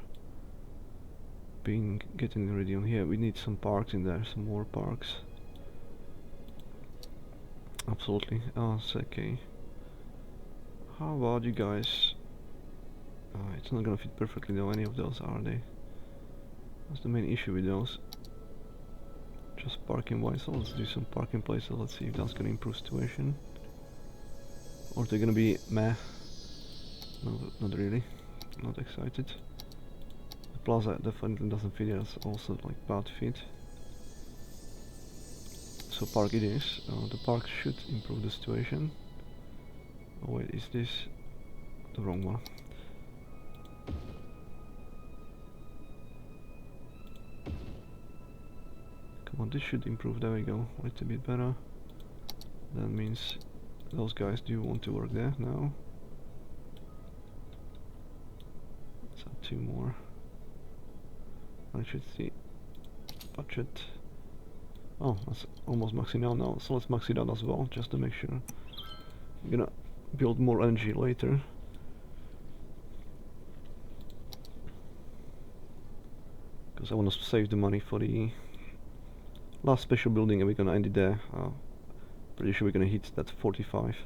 Speaker 1: getting ready on here. We need some parks in there, some more parks. Absolutely. It's okay. How about you guys? It's not gonna fit perfectly though, any of those, are they? That's the main issue with those. Just parking wise, so let's do some parking places. Let's see if that's gonna improve situation. Or they're gonna be meh. No, not really. Not excited. The plaza definitely doesn't fit. It's also like bad fit. So park it is. The park should improve the situation. Oh wait, is this the wrong one? Come on, this should improve. There we go. A little bit better. That means those guys do want to work there now. Let's add 2 more. I should see budget. Oh, that's almost maxing out now, so let's max it out as well, just to make sure. We're gonna build more energy later. Because I want to save the money for the last special building, and we're gonna end it there. Pretty sure we're gonna hit that 45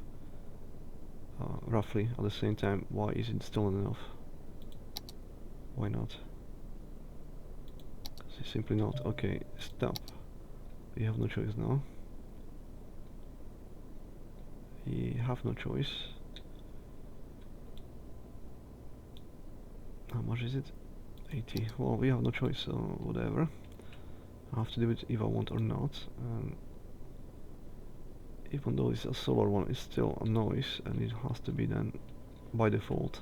Speaker 1: roughly at the same time. Why is it still not enough? Why not? It's simply not. Okay, stop. We have no choice now. We have no choice. How much is it? 80. Well, we have no choice, so whatever. I have to do it if I want or not. Even though it's a solar one, it's still a noise, and it has to be then by default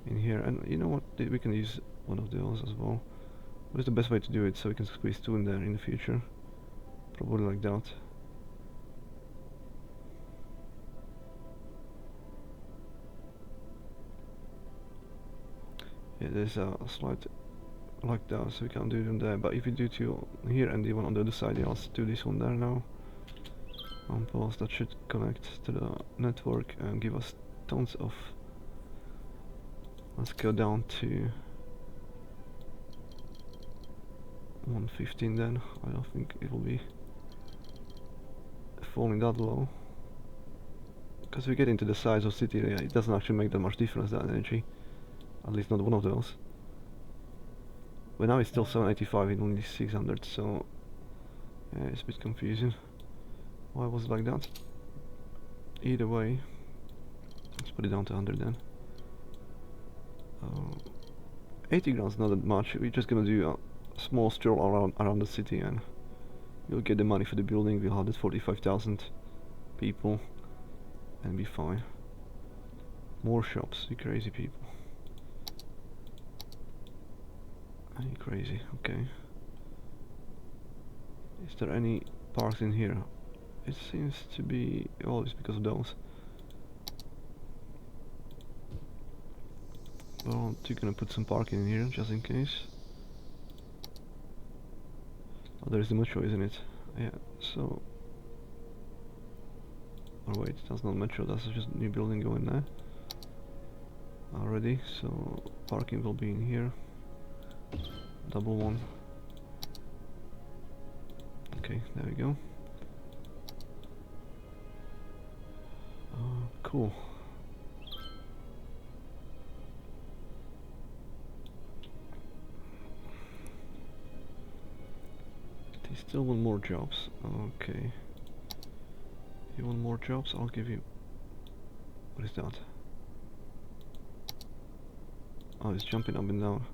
Speaker 1: in here. And you know what? We can use one of those as well. What is the best way to do it so we can squeeze 2 in there in the future? Probably like that. Yeah, there's a slight like that, so we can't do them there. But if you do 2 here and the one on the other side, yeah, let's do this one there now. On pause, that should connect to the network and give us tons of. Let's go down to 115 then. I don't think it will be falling that low. Because we get into the size of city area, it doesn't actually make that much difference, that energy. At least not one of those. But now it's still 785 in only 600, so yeah, it's a bit confusing. Why was it like that? Either way, let's put it down to 100 then. 80 grand's not that much. We're just gonna do a small stroll around the city, and we'll get the money for the building. We'll have that 45,000 people and be fine. More shops, you crazy people. Are you crazy? Okay. Is there any parks in here? It seems to be always because of those. Well, you're gonna put some parking in here just in case. Oh, there's the metro, isn't it? Yeah, so. Oh, wait, that's not metro, that's just a new building going there. Already, so parking will be in here. Double one. Okay, there we go. Cool. They still want more jobs. Okay. You want more jobs? I'll give you... What is that? Oh, it's jumping up and down.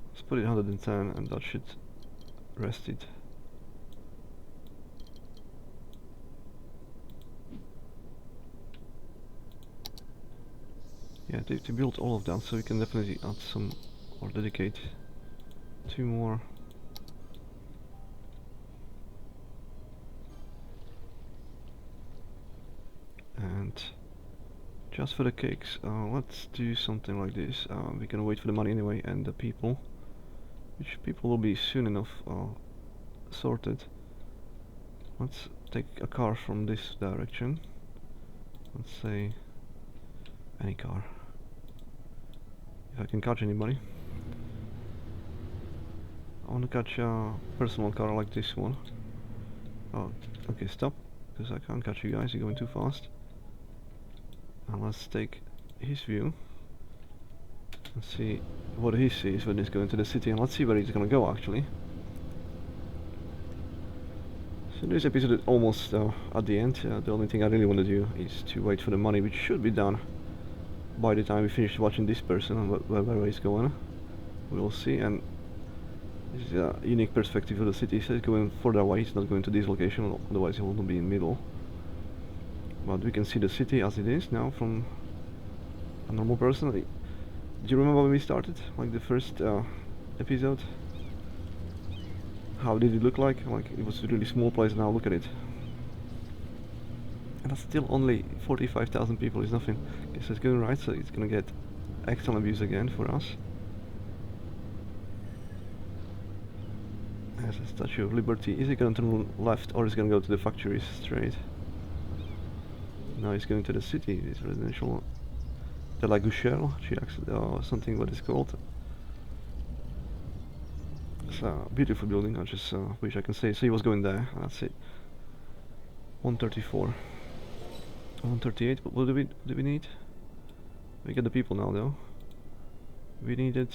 Speaker 1: Let's put it 110 and that should rest it. Yeah, to build all of that, so we can definitely add some or dedicate 2 more. And just for the cakes, let's do something like this. We can wait for the money anyway and the people, which people will be soon enough sorted. Let's take a car from this direction. Let's say any car. If I can catch anybody. I want to catch a personal car like this one. Oh, okay, stop, because I can't catch you guys, you're going too fast. And let's take his view. Let's see what he sees when he's going to the city, and let's see where he's gonna go actually. So this episode is almost at the end. The only thing I really want to do is to wait for the money, which should be done by the time we finish watching this person and where he's going. We'll see. And this is a unique perspective of the city. So he's going further away, he's not going to this location, otherwise he will not be in the middle. But we can see the city as it is now from a normal person. Do you remember when we started? Like the first episode? How did it look like? Like it was a really small place, now look at it. And that's still only 45,000 people, is nothing. Guess it's going right, so it's gonna get excellent views again for us. There's a Statue of Liberty. Is it gonna turn left or is it gonna go to the factories straight? Now he's going to the city, this residential... The La Gouchelle, something what it's called. It's a beautiful building, I just wish I can say. So he was going there, that's it. 134. 138, what do we need? We get the people now though. We needed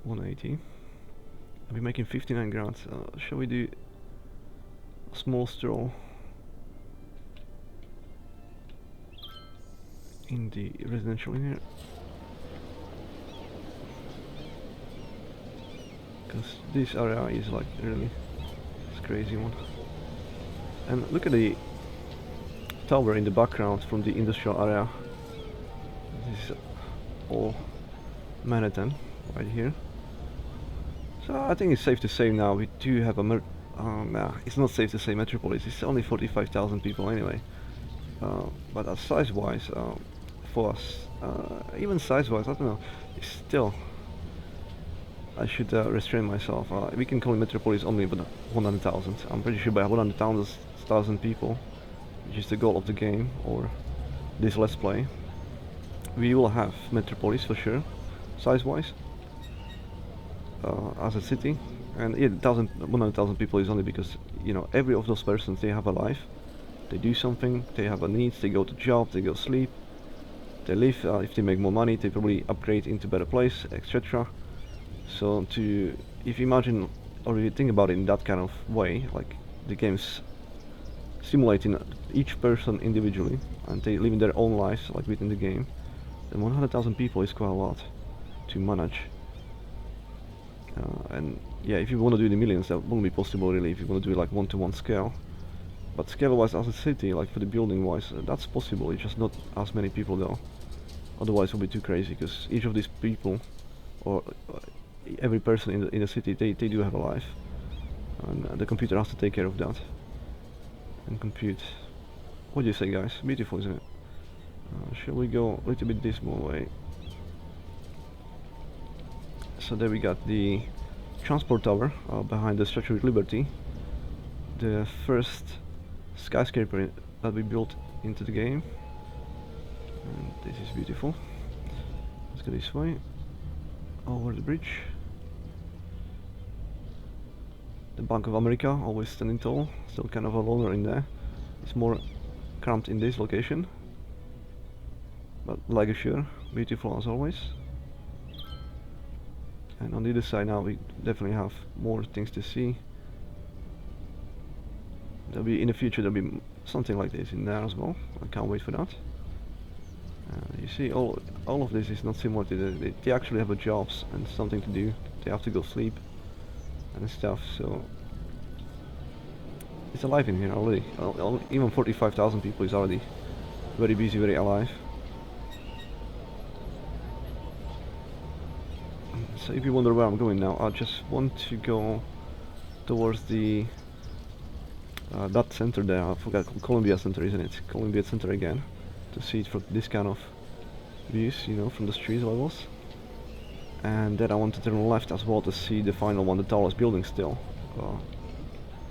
Speaker 1: 180. We're making 59 grand. Shall we do a small stroll in the residential in here? Because this area is like really this crazy one. And look at the tower in the background from the industrial area. This is all Manhattan right here. So I think it's safe to say now we do have a nah, it's not safe to say Metropolis, it's only 45,000 people anyway. But as size-wise, for us, even size-wise, I don't know, it's still... I should restrain myself. We can call it Metropolis only but 100,000. I'm pretty sure by 100,000 people, which is the goal of the game, or this let's play, we will have Metropolis for sure, size-wise, as a city. And yeah, 100,000 people is only because, you know, every of those persons, they have a life, they do something, they have a needs, they go to job, they go sleep, they live, if they make more money, they probably upgrade into better place, etc. So if you imagine or you think about it in that kind of way, like the game's simulating each person individually and they live in their own lives like within the game, then 100,000 people is quite a lot to manage. And yeah, if you want to do it in millions, that won't be possible really if you want to do it like one-to-one scale. But scale-wise as a city, like for the building-wise, that's possible, it's just not as many people though. Otherwise it will be too crazy, because each of these people, or every person in the city, they do have a life. And the computer has to take care of that. And compute. What do you say, guys? Beautiful, isn't it? Shall we go a little bit this more way? So there we got the transport tower behind the Statue of Liberty. The first skyscraper that we built into the game. And this is beautiful. Let's go this way. Over the bridge. The Bank of America, always standing tall, still kind of a loner in there. It's more cramped in this location. But Lancashire, beautiful as always. And on the other side now we definitely have more things to see. There'll be, in the future, there'll be something like this in there as well. I can't wait for that. You see, all of this is not similar to they actually have a jobs and something to do. They have to go sleep and stuff, so it's alive in here already. Even 45,000 people is already very busy, very alive. So if you wonder where I'm going now, I just want to go towards the that center there. I forgot, Columbia Center, isn't it? Columbia Center again, to see it from this kind of views, you know, from the street levels. And then I want to turn left as well to see the final one, the tallest building still.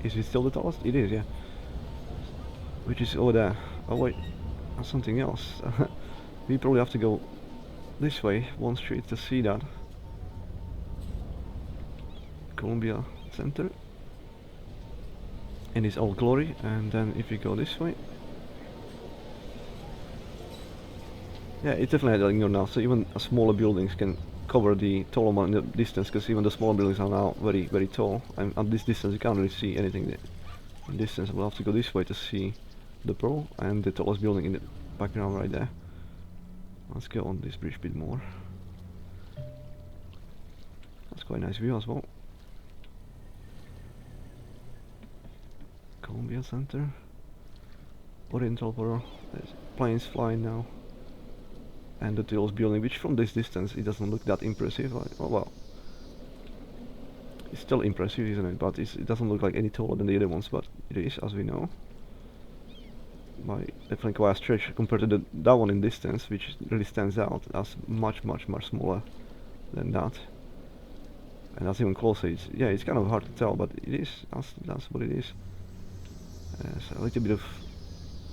Speaker 1: Is it still the tallest? It is, yeah. Which is over there. Oh wait, that's something else. We probably have to go this way, one street, to see that. Columbia Center in its all glory, and then if you go this way, yeah, it's definitely heading now. So even smaller buildings can cover the taller one in the distance, because even the smaller buildings are now very, very tall, and at this distance you can't really see anything in distance. We'll have to go this way to see the Pearl and the tallest building in the background right there. Let's go on this bridge a bit more. That's quite a nice view as well. Columbia Center, Oriental Pearl, there's planes flying now, and the tallest building, which from this distance it doesn't look that impressive. Like, oh, well, it's still impressive, isn't it? But it doesn't look like any taller than the other ones, but it is, as we know, by definitely quite a stretch compared to that one in distance, which really stands out as much smaller than that. And that's even closer. It's kind of hard to tell, but it is. That's what it is. So a little bit of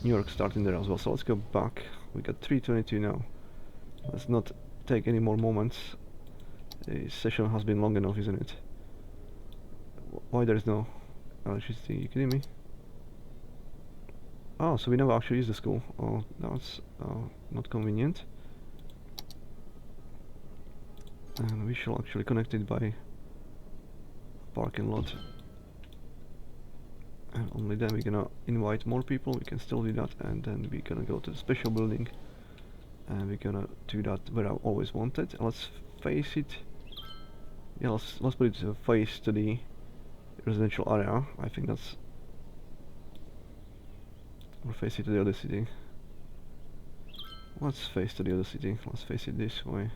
Speaker 1: New York starting there as well. So let's go back. We got 3:22 now. Let's not take any more moments. The session has been long enough, isn't it? Why there is no electricity? You kidding me? Oh, so we never actually use the school. Oh, that's not convenient. And we shall actually connect it by parking lot. And only then we're gonna invite more people. We can still do that, and then we're gonna go to the special building, and we're gonna do that where I always wanted. Let's face it. Yeah, let's put it face to the residential area. I think that's. Or face it to the other city. Let's face to the other city. Let's face it this way,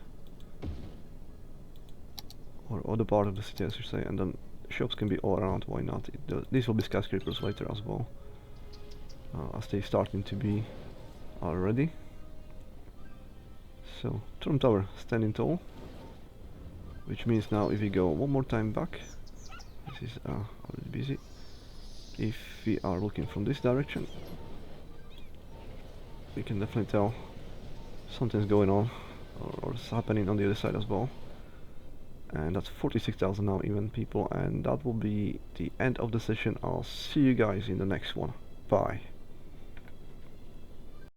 Speaker 1: or other part of the city, I should say, and then. Shops can be all around, why not? These will be skyscrapers later as well, as they starting to be already. So, Trump Tower standing tall, which means now if we go one more time back, this is already busy. If we are looking from this direction, we can definitely tell something's going on, or it's happening on the other side as well. And that's 46,000 now even people, and that will be the end of the session. I'll see you guys in the next one. Bye.